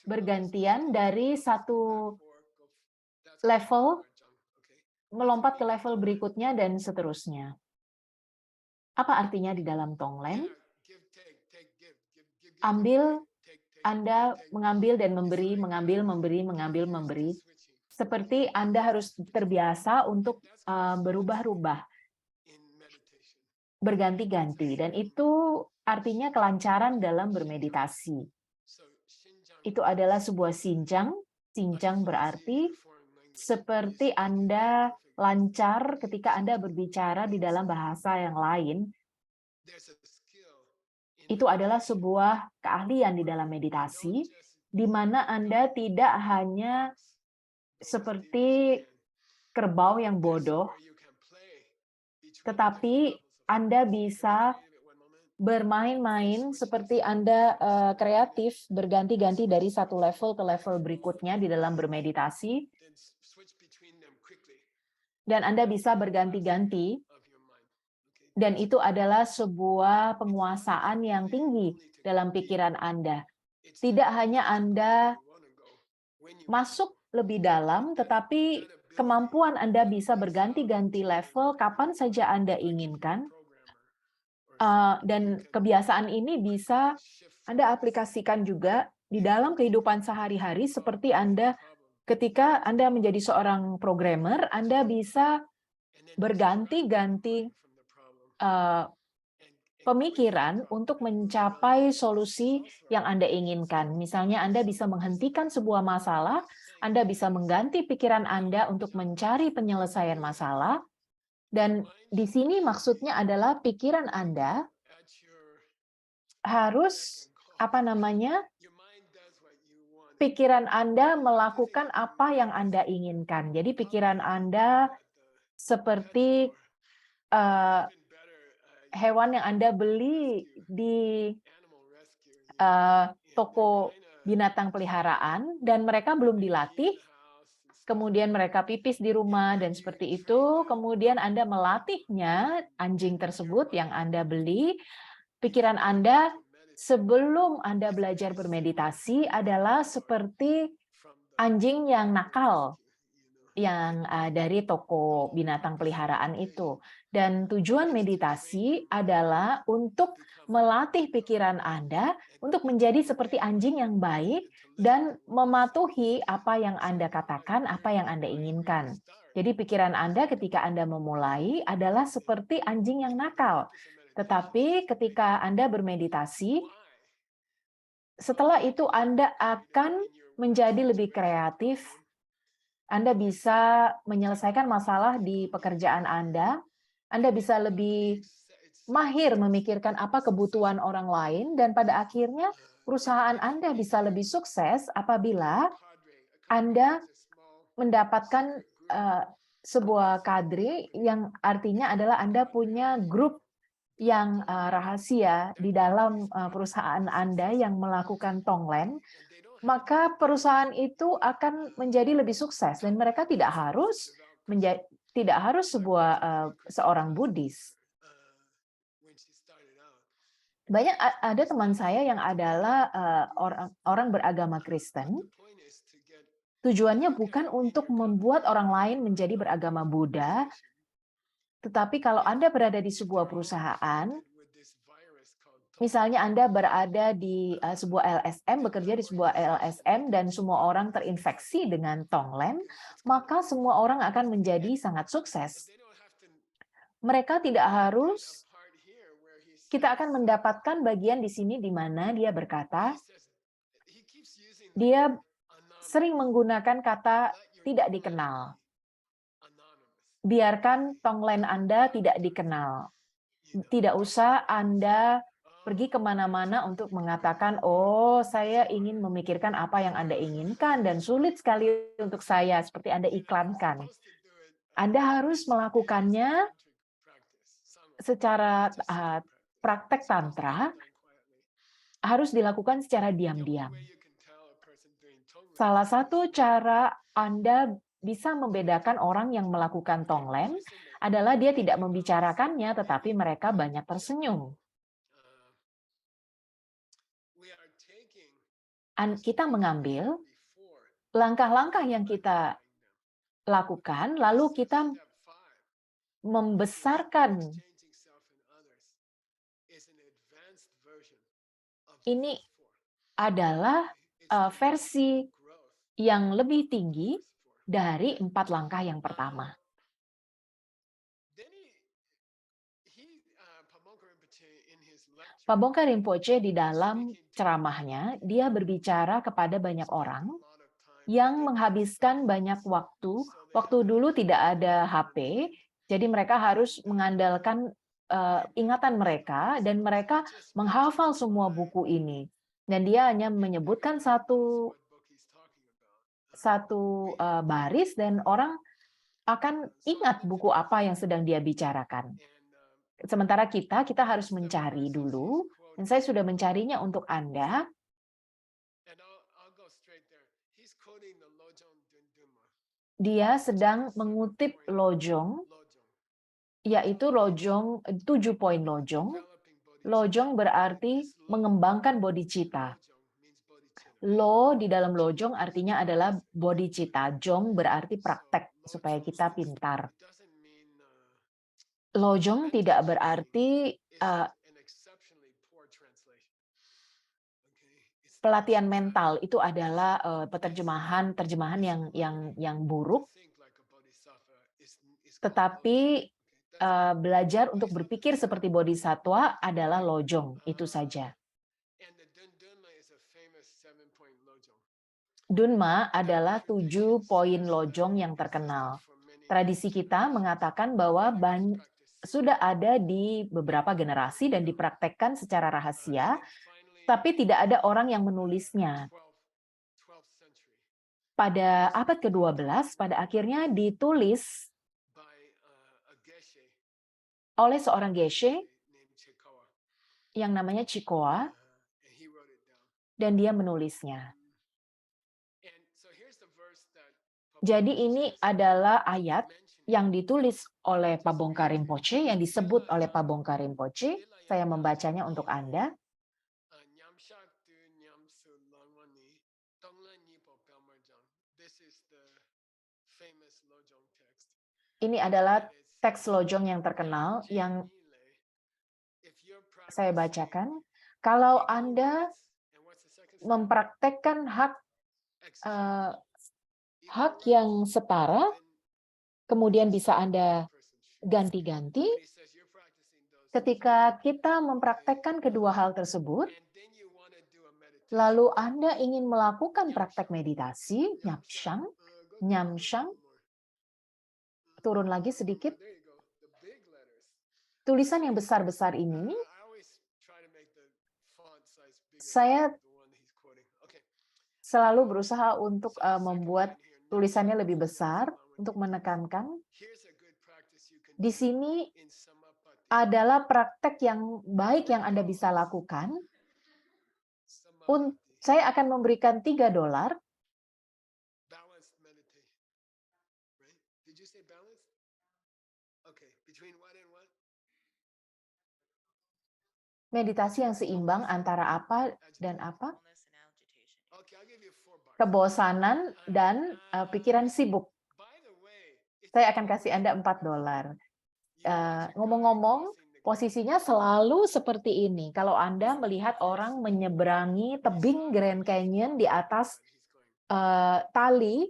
S2: bergantian dari satu level, melompat ke level berikutnya, dan seterusnya. Apa artinya di dalam Tonglen? Ambil, Anda mengambil dan memberi, mengambil, memberi, mengambil, memberi. Seperti Anda harus terbiasa untuk berubah-ubah, berganti-ganti, dan itu artinya kelancaran dalam bermeditasi. Itu adalah sebuah sinjang. Sinjang berarti seperti Anda lancar ketika Anda berbicara di dalam bahasa yang lain. Itu adalah sebuah keahlian di dalam meditasi, di mana Anda tidak hanya seperti kerbau yang bodoh, tetapi Anda bisa bermain-main seperti Anda kreatif, berganti-ganti dari satu level ke level berikutnya di dalam bermeditasi, dan Anda bisa berganti-ganti, dan itu adalah sebuah penguasaan yang tinggi dalam pikiran Anda. Tidak hanya Anda masuk lebih dalam, tetapi kemampuan Anda bisa berganti-ganti level kapan saja Anda inginkan. Dan kebiasaan ini bisa Anda aplikasikan juga di dalam kehidupan sehari-hari, seperti Anda ketika Anda menjadi seorang programmer, Anda bisa berganti-ganti pemikiran untuk mencapai solusi yang Anda inginkan. Misalnya Anda bisa menghentikan sebuah masalah, Anda bisa mengganti pikiran Anda untuk mencari penyelesaian masalah, dan di sini maksudnya adalah pikiran Anda harus, pikiran Anda melakukan apa yang Anda inginkan. Jadi pikiran Anda seperti hewan yang Anda beli di toko binatang peliharaan, dan mereka belum dilatih, kemudian mereka pipis di rumah, dan seperti itu, kemudian Anda melatihnya, anjing tersebut yang Anda beli. Pikiran Anda sebelum Anda belajar bermeditasi adalah seperti anjing yang nakal, yang dari toko binatang peliharaan itu. Dan tujuan meditasi adalah untuk melatih pikiran Anda untuk menjadi seperti anjing yang baik dan mematuhi apa yang Anda katakan, apa yang Anda inginkan. Jadi pikiran Anda ketika Anda memulai adalah seperti anjing yang nakal. Tetapi ketika Anda bermeditasi, setelah itu Anda akan menjadi lebih kreatif. Anda bisa menyelesaikan masalah di pekerjaan Anda bisa lebih mahir memikirkan apa kebutuhan orang lain, dan pada akhirnya perusahaan Anda bisa lebih sukses apabila Anda mendapatkan sebuah kadre, yang artinya adalah Anda punya grup yang rahasia di dalam perusahaan Anda yang melakukan Tonglen, maka perusahaan itu akan menjadi lebih sukses, dan mereka tidak harus seorang Buddhis. Ada teman saya yang adalah orang beragama Kristen. Tujuannya bukan untuk membuat orang lain menjadi beragama Buddha, tetapi kalau Anda berada di sebuah perusahaan, misalnya Anda berada di sebuah LSM, bekerja di sebuah LSM, dan semua orang terinfeksi dengan Tonglen, maka semua orang akan menjadi sangat sukses. Mereka tidak harus, kita akan mendapatkan bagian di sini di mana dia berkata, dia sering menggunakan kata tidak dikenal. Biarkan Tonglen Anda tidak dikenal. Tidak usah Anda pergi kemana-mana untuk mengatakan, oh saya ingin memikirkan apa yang Anda inginkan dan sulit sekali untuk saya, seperti Anda iklankan. Anda harus melakukannya secara praktek tantra, harus dilakukan secara diam-diam. Salah satu cara Anda bisa membedakan orang yang melakukan Tonglen adalah dia tidak membicarakannya, tetapi mereka banyak tersenyum. Kita mengambil langkah-langkah yang kita lakukan, lalu kita membesarkan. Ini adalah versi yang lebih tinggi dari 4 langkah yang pertama. Pak Bongkar Rinpoche di dalam ceramahnya, dia berbicara kepada banyak orang yang menghabiskan banyak waktu. Waktu dulu tidak ada HP, jadi mereka harus mengandalkan ingatan mereka, dan mereka menghafal semua buku ini. Dan dia hanya menyebutkan satu baris, dan orang akan ingat buku apa yang sedang dia bicarakan. Sementara kita harus mencari dulu, dan saya sudah mencarinya untuk Anda. Dia sedang mengutip Lojong, yaitu Lojong, 7 poin Lojong. Lojong berarti mengembangkan bodhicitta. Lo di dalam Lojong artinya adalah bodhicitta. Jong berarti praktek, supaya kita pintar. Lojong tidak berarti pelatihan mental, itu adalah terjemahan yang buruk, tetapi belajar untuk berpikir seperti bodhisatwa adalah Lojong, itu saja. Dunma adalah 7 poin Lojong yang terkenal. Tradisi kita mengatakan bahwa sudah ada di beberapa generasi dan dipraktekkan secara rahasia, tapi tidak ada orang yang menulisnya. Pada abad ke-12, pada akhirnya ditulis oleh seorang geshe yang namanya Chikoa, dan dia menulisnya. Jadi ini adalah ayat yang ditulis oleh Pak Bongkar Rinpoche, yang disebut oleh Pak Bongkar Rinpoche. Saya membacanya untuk Anda. Ini adalah teks Lojong yang terkenal yang saya bacakan. Kalau Anda mempraktekkan hak yang setara, kemudian bisa Anda ganti-ganti. Ketika kita mempraktekkan kedua hal tersebut, lalu Anda ingin melakukan praktek meditasi, nyamshang, turun lagi sedikit. Tulisan yang besar-besar ini, saya selalu berusaha untuk membuat tulisannya lebih besar untuk menekankan. Di sini adalah praktek yang baik yang Anda bisa lakukan. Saya akan memberikan $3. Meditasi yang seimbang antara apa dan apa?
S3: Okay, I'll give you $4.
S2: Kebosanan dan pikiran sibuk.
S3: By the way, it's
S2: Saya akan kasih Anda $4. Ngomong-ngomong, posisinya selalu seperti ini. Kalau Anda melihat orang menyeberangi tebing Grand Canyon di atas tali,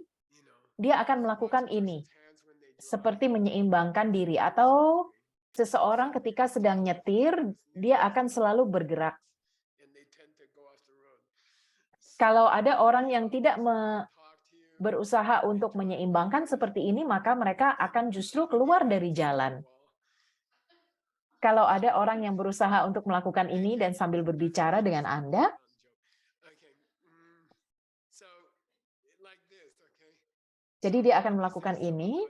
S2: dia akan melakukan ini, seperti menyeimbangkan diri. Atau seseorang ketika sedang nyetir, dia akan selalu bergerak. Kalau ada orang yang tidak berusaha untuk menyeimbangkan seperti ini, maka mereka akan justru keluar dari jalan. Kalau ada orang yang berusaha untuk melakukan ini dan sambil berbicara dengan Anda, jadi dia akan melakukan ini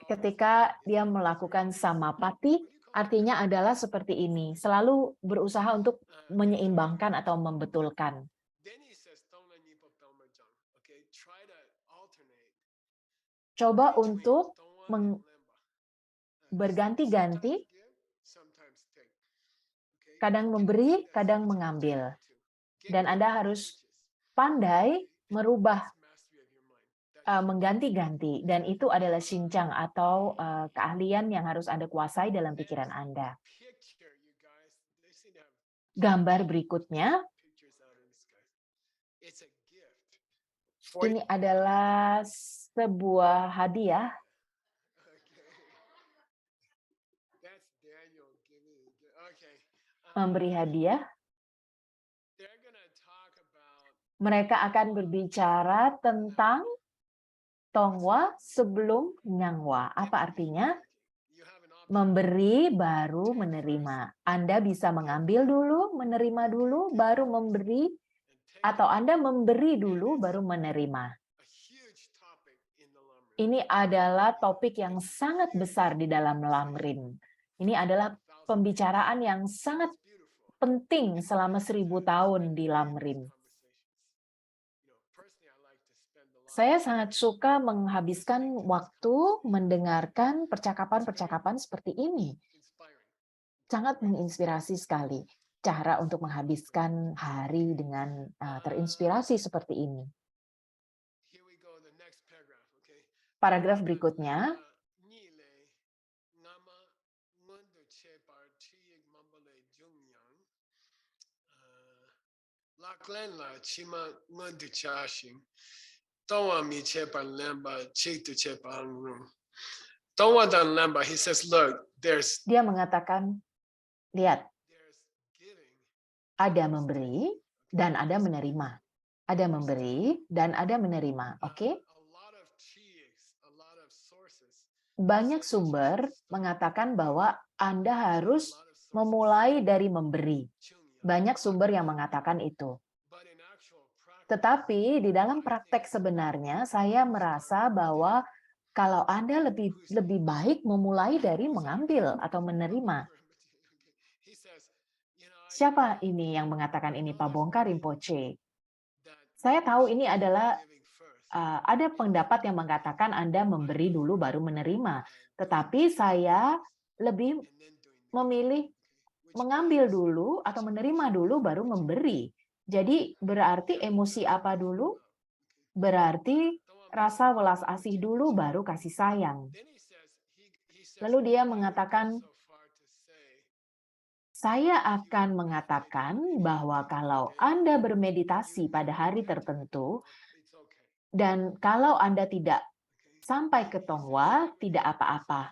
S2: ketika dia melakukan samapati, artinya adalah seperti ini, selalu berusaha untuk menyeimbangkan atau membetulkan. Coba untuk berganti-ganti, kadang memberi, kadang mengambil. Dan Anda harus pandai merubah, mengganti-ganti. Dan itu adalah shincang atau keahlian yang harus Anda kuasai dalam pikiran Anda. Gambar berikutnya, ini adalah sebuah hadiah. Memberi hadiah. Mereka akan berbicara tentang tongwa sebelum nyangwa. Apa artinya? Memberi baru menerima. Anda bisa mengambil dulu, menerima dulu, baru memberi, atau Anda memberi dulu, baru menerima. Ini adalah topik yang sangat besar di dalam Lamrim. Ini adalah pembicaraan yang sangat penting selama 1000 tahun di Lamrim. Saya sangat suka menghabiskan waktu mendengarkan percakapan-percakapan seperti ini. Sangat menginspirasi sekali cara untuk menghabiskan hari dengan terinspirasi seperti ini. Paragraf berikutnya.
S3: He says, look,
S2: dia mengatakan, lihat, ada memberi dan ada menerima. Ada memberi dan ada menerima. Oke? Banyak sumber mengatakan bahwa Anda harus memulai dari memberi. Banyak sumber yang mengatakan itu. Tetapi di dalam praktek sebenarnya saya merasa bahwa kalau Anda lebih baik memulai dari mengambil atau menerima. Siapa ini yang mengatakan ini? Pak Bongkar Rinpoche. Saya tahu ini adalah ada pendapat yang mengatakan Anda memberi dulu baru menerima. Tetapi saya lebih memilih mengambil dulu atau menerima dulu baru memberi. Jadi berarti emosi apa dulu? Berarti rasa welas asih dulu baru kasih sayang. Lalu dia mengatakan, saya akan mengatakan bahwa kalau Anda bermeditasi pada hari tertentu, dan kalau Anda tidak sampai ke tongwa, tidak apa-apa.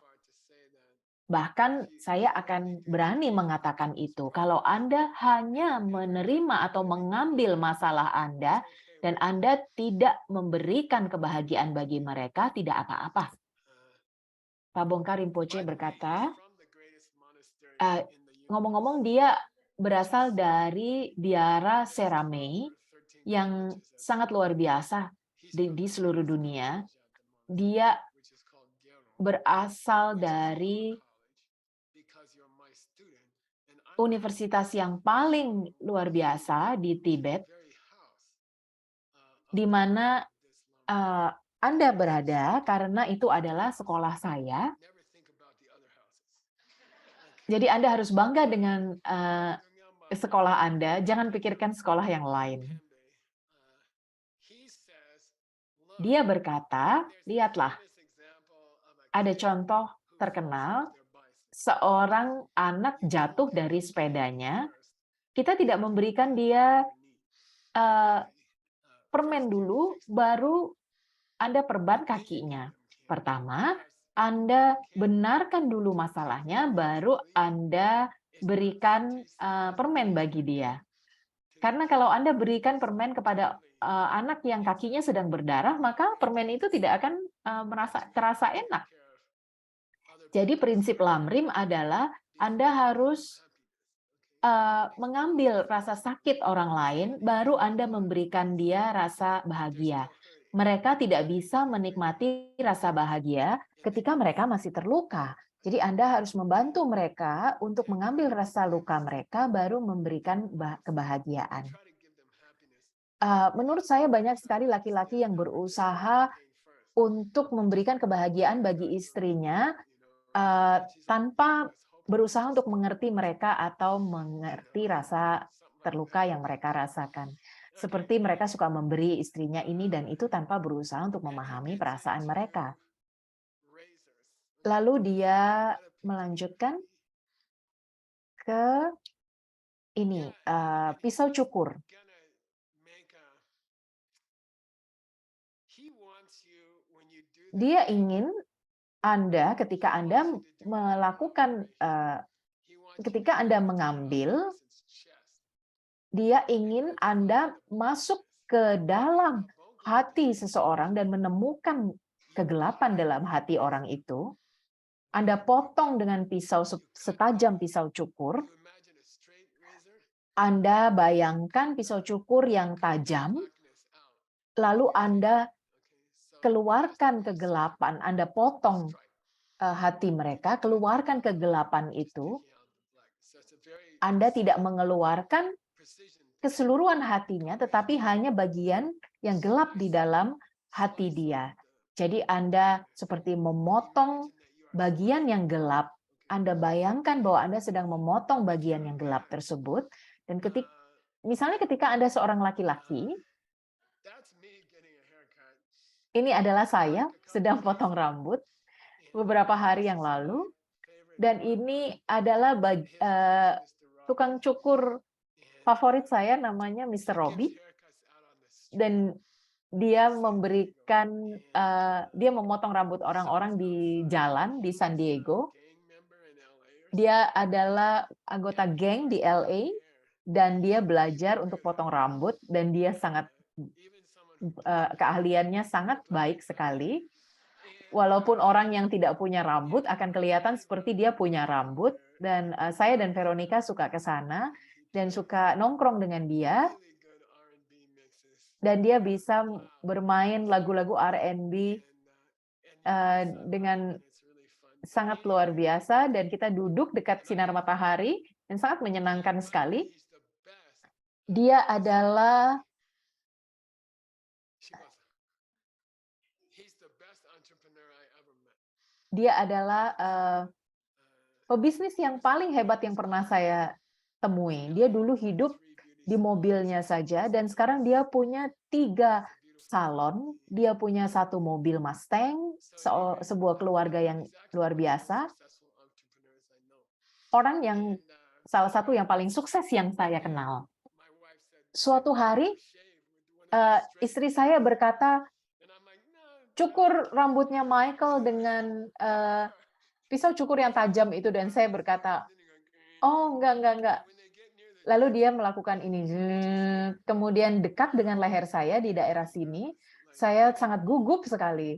S2: Bahkan saya akan berani mengatakan itu. Kalau Anda hanya menerima atau mengambil masalah Anda, dan Anda tidak memberikan kebahagiaan bagi mereka, tidak apa-apa. Pak Bongkar Rinpoche berkata, ngomong-ngomong dia berasal dari biara Seramei yang sangat luar biasa di seluruh dunia. Dia berasal dari universitas yang paling luar biasa di Tibet, di mana Anda berada, karena itu adalah sekolah saya. Jadi Anda harus bangga dengan sekolah Anda, jangan pikirkan sekolah yang lain. Dia berkata, lihatlah, ada contoh terkenal, seorang anak jatuh dari sepedanya, kita tidak memberikan dia permen dulu, baru Anda perban kakinya. Pertama, Anda benarkan dulu masalahnya, baru Anda berikan permen bagi dia. Karena kalau Anda berikan permen kepada anak yang kakinya sedang berdarah, maka permen itu tidak akan terasa enak. Jadi prinsip lamrim adalah Anda harus mengambil rasa sakit orang lain, baru Anda memberikan dia rasa bahagia. Mereka tidak bisa menikmati rasa bahagia ketika mereka masih terluka. Jadi Anda harus membantu mereka untuk mengambil rasa luka mereka, baru memberikan kebahagiaan. Menurut saya banyak sekali laki-laki yang berusaha untuk memberikan kebahagiaan bagi istrinya tanpa berusaha untuk mengerti mereka atau mengerti rasa terluka yang mereka rasakan. Seperti mereka suka memberi istrinya ini dan itu tanpa berusaha untuk memahami perasaan mereka. Lalu dia melanjutkan ke ini, pisau cukur. Dia ingin Anda, ketika Anda melakukan, ketika Anda mengambil, dia ingin Anda masuk ke dalam hati seseorang dan menemukan kegelapan dalam hati orang itu. Anda potong dengan pisau setajam pisau cukur. Anda bayangkan pisau cukur yang tajam, lalu Anda keluarkan kegelapan, Anda potong hati mereka, keluarkan kegelapan itu. Anda tidak mengeluarkan keseluruhan hatinya, tetapi hanya bagian yang gelap di dalam hati dia. Jadi Anda seperti memotong bagian yang gelap. Anda bayangkan bahwa Anda sedang memotong bagian yang gelap tersebut. Dan misalnya ketika Anda seorang laki-laki, ini adalah saya sedang potong rambut beberapa hari yang lalu, dan ini adalah tukang cukur favorit saya, namanya Mr. Robbie, dan dia dia memotong rambut orang-orang di jalan di San Diego. Dia adalah anggota geng di LA, dan dia belajar untuk potong rambut, dan dia keahliannya sangat baik sekali. Walaupun orang yang tidak punya rambut akan kelihatan seperti dia punya rambut, dan saya dan Veronica suka ke sana dan suka nongkrong dengan dia, dan dia bisa bermain lagu-lagu R&B dengan sangat luar biasa, dan kita duduk dekat sinar matahari dan sangat menyenangkan sekali. Dia adalah pebisnis yang paling hebat yang pernah saya temui. Dia dulu hidup di mobilnya saja, dan sekarang dia punya 3 salon, dia punya 1 mobil Mustang, sebuah keluarga yang luar biasa. Orang yang salah satu yang paling sukses yang saya kenal. Suatu hari, istri saya berkata, cukur rambutnya Michael dengan pisau cukur yang tajam itu, dan saya berkata, oh enggak. Lalu dia melakukan ini, kemudian dekat dengan leher saya di daerah sini. Saya sangat gugup sekali.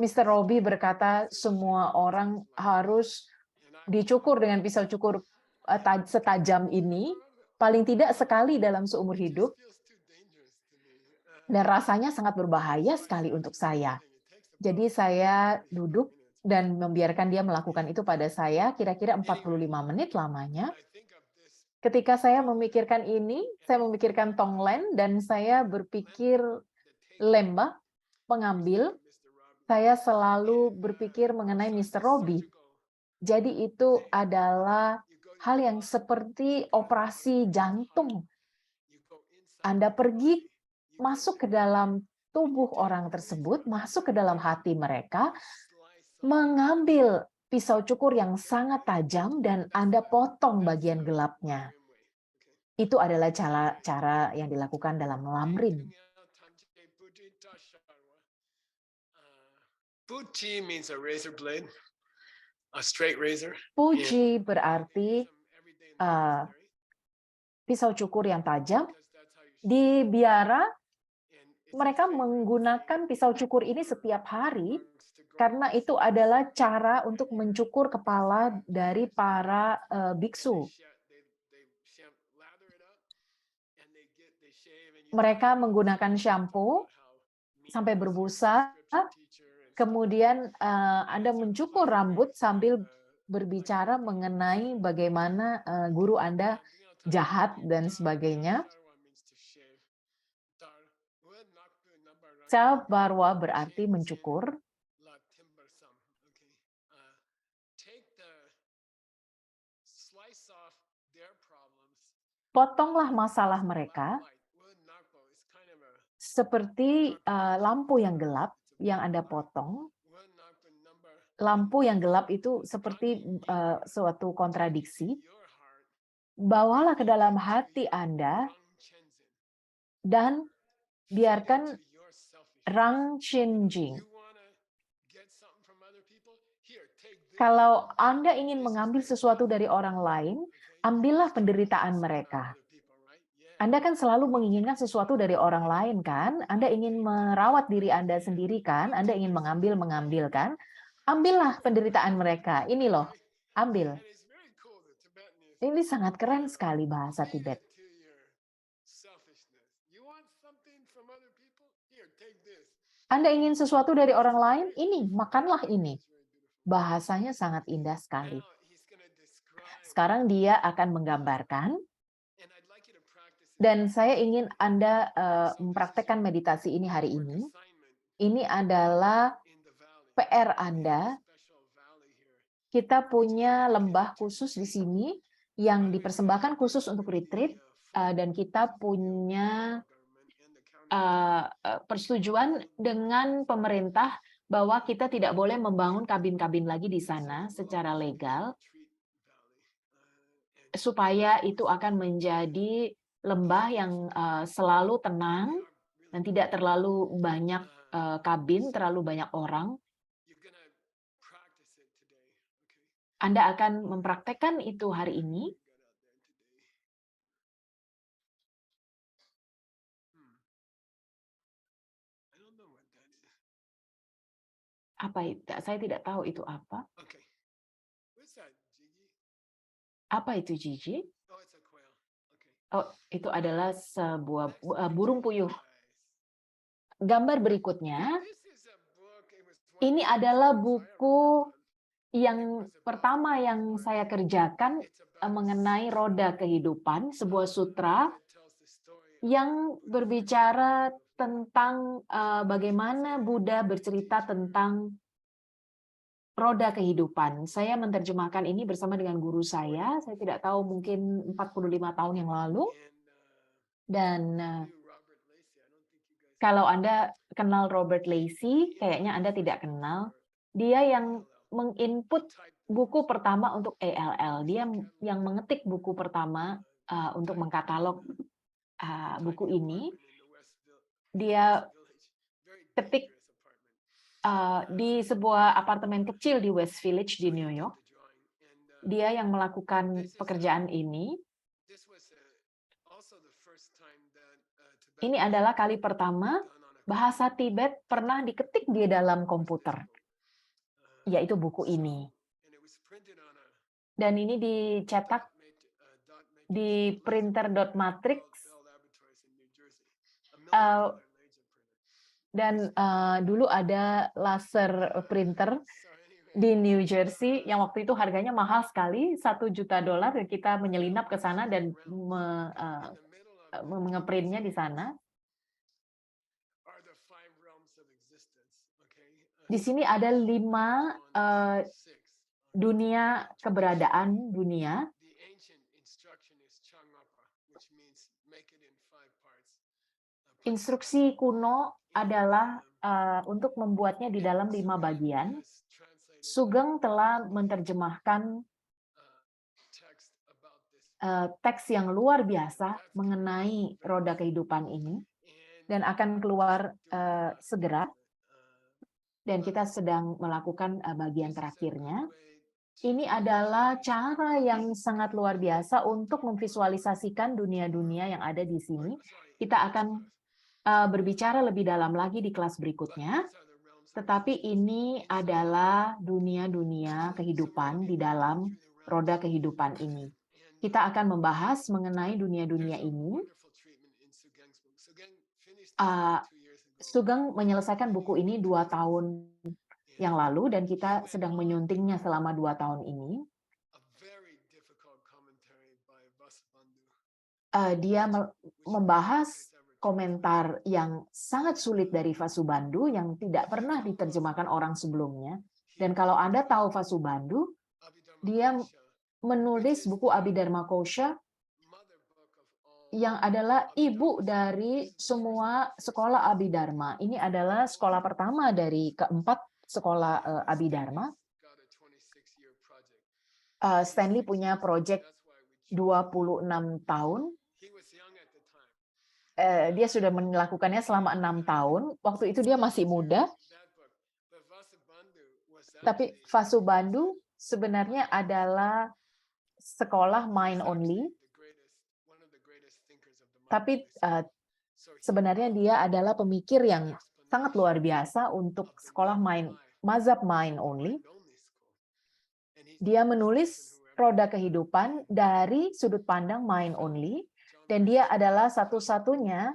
S2: Mr. Robbie berkata, semua orang harus dicukur dengan pisau cukur setajam ini, paling tidak sekali dalam seumur hidup. Dan rasanya sangat berbahaya sekali untuk saya. Jadi saya duduk dan membiarkan dia melakukan itu pada saya, kira-kira 45 menit lamanya. Ketika saya memikirkan ini, saya memikirkan tonglen, dan saya berpikir lembah, pengambil, saya selalu berpikir mengenai Mr. Robbie. Jadi itu adalah hal yang seperti operasi jantung. Anda pergi masuk ke dalam tubuh orang tersebut, masuk ke dalam hati mereka, mengambil pisau cukur yang sangat tajam dan Anda potong bagian gelapnya. Itu adalah cara yang dilakukan dalam lamrim.
S3: Puji means a razor blade, a straight razor.
S2: Puji berarti pisau cukur yang tajam. Di biara, mereka menggunakan pisau cukur ini setiap hari karena itu adalah cara untuk mencukur kepala dari para biksu. Mereka menggunakan shampoo sampai berbusa, kemudian Anda mencukur rambut sambil berbicara mengenai bagaimana guru Anda jahat dan sebagainya. Sabarwa berarti mencukur. Potonglah masalah mereka seperti lampu yang gelap yang Anda potong. Lampu yang gelap itu seperti suatu kontradiksi. Bawalah ke dalam hati Anda dan biarkan Rang Shinjing. Kalau Anda ingin mengambil sesuatu dari orang lain, ambillah penderitaan mereka. Anda kan selalu menginginkan sesuatu dari orang lain, kan? Anda ingin merawat diri Anda sendiri, kan? Anda ingin mengambil kan? Ambillah penderitaan mereka. Ini loh, ambil. Ini sangat keren sekali bahasa Tibet. Anda ingin sesuatu dari orang lain? Ini, makanlah ini. Bahasanya sangat indah sekali. Sekarang dia akan menggambarkan, dan saya ingin Anda mempraktekkan meditasi ini hari ini. Ini adalah PR Anda. Kita punya lembah khusus di sini yang dipersembahkan khusus untuk retreat, dan kita punya persetujuan dengan pemerintah bahwa kita tidak boleh membangun kabin-kabin lagi di sana secara legal, supaya itu akan menjadi lembah yang selalu tenang dan tidak terlalu banyak kabin, terlalu banyak orang. Anda akan mempraktekkan itu hari ini. Apa itu? Saya tidak tahu itu apa. Apa itu Gigi? Oh, itu adalah sebuah burung puyuh. Gambar berikutnya, ini adalah buku yang pertama yang saya kerjakan mengenai roda kehidupan, sebuah sutra yang berbicara tentang bagaimana Buddha bercerita tentang roda kehidupan. Saya menerjemahkan ini bersama dengan guru saya tidak tahu, mungkin 45 tahun yang lalu. Dan kalau Anda kenal Robert Lacey, kayaknya Anda tidak kenal. Dia yang menginput buku pertama untuk ALL. Dia yang mengetik buku pertama untuk mengkatalog buku ini. Dia ketik di sebuah apartemen kecil di West Village di New York. Dia yang melakukan pekerjaan ini. Ini adalah kali pertama bahasa Tibet pernah diketik di dalam komputer, yaitu buku ini. Dan ini dicetak di printer.matrix. Dan dulu ada laser printer di New Jersey yang waktu itu harganya mahal sekali, $1 juta. Kita menyelinap ke sana dan mengeprintnya di sana. Di sini ada 5 dunia, keberadaan dunia.
S3: The ancient instruction is Changapa, which means make it in 5 parts.
S2: Instruksi kuno adalah untuk membuatnya di dalam 5 bagian. Sugeng telah menerjemahkan
S3: text about this.
S2: teks yang luar biasa mengenai roda kehidupan ini dan akan keluar segera, dan kita sedang melakukan bagian terakhirnya. Ini adalah cara yang sangat luar biasa untuk memvisualisasikan dunia-dunia yang ada di sini. Kita akan berbicara lebih dalam lagi di kelas berikutnya, tetapi ini adalah dunia-dunia kehidupan di dalam roda kehidupan ini. Kita akan membahas mengenai dunia-dunia ini. Sugeng menyelesaikan buku ini 2 tahun yang lalu, dan kita sedang menyuntingnya selama 2 tahun ini. Dia membahas komentar yang sangat sulit dari Vasubandhu yang tidak pernah diterjemahkan orang sebelumnya. Dan kalau Anda tahu Vasubandhu, dia menulis buku Abhidharma Kosha yang adalah ibu dari semua sekolah Abhidharma. Ini adalah sekolah pertama dari keempat sekolah Abhidharma. Stanley punya proyek 26 tahun. Dia sudah melakukannya selama 6 tahun. Waktu itu dia masih muda. Tapi Vasubandhu sebenarnya adalah sekolah mind only. Tapi sebenarnya dia adalah pemikir yang sangat luar biasa untuk sekolah mazhab mind only. Dia menulis roda kehidupan dari sudut pandang mind only, dan dia adalah satu-satunya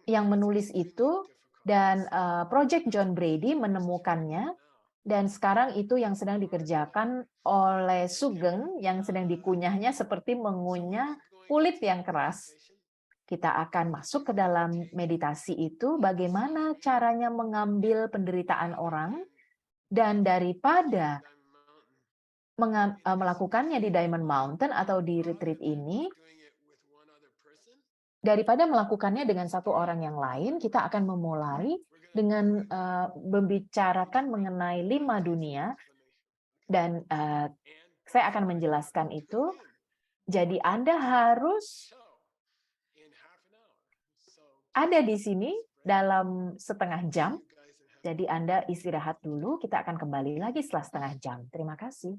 S2: yang menulis itu, dan Project John Brady menemukannya, dan sekarang itu yang sedang dikerjakan oleh Sugeng, yang sedang dikunyahnya seperti mengunyah kulit yang keras. Kita akan masuk ke dalam meditasi itu, bagaimana caranya mengambil penderitaan orang, dan daripada melakukannya di Diamond Mountain atau di retreat ini, daripada melakukannya dengan satu orang yang lain, kita akan memulai dengan membicarakan mengenai 5 dunia, dan saya akan menjelaskan itu. Jadi Anda harus ada di sini dalam setengah jam. Jadi Anda istirahat dulu, kita akan kembali lagi setelah setengah jam. Terima kasih.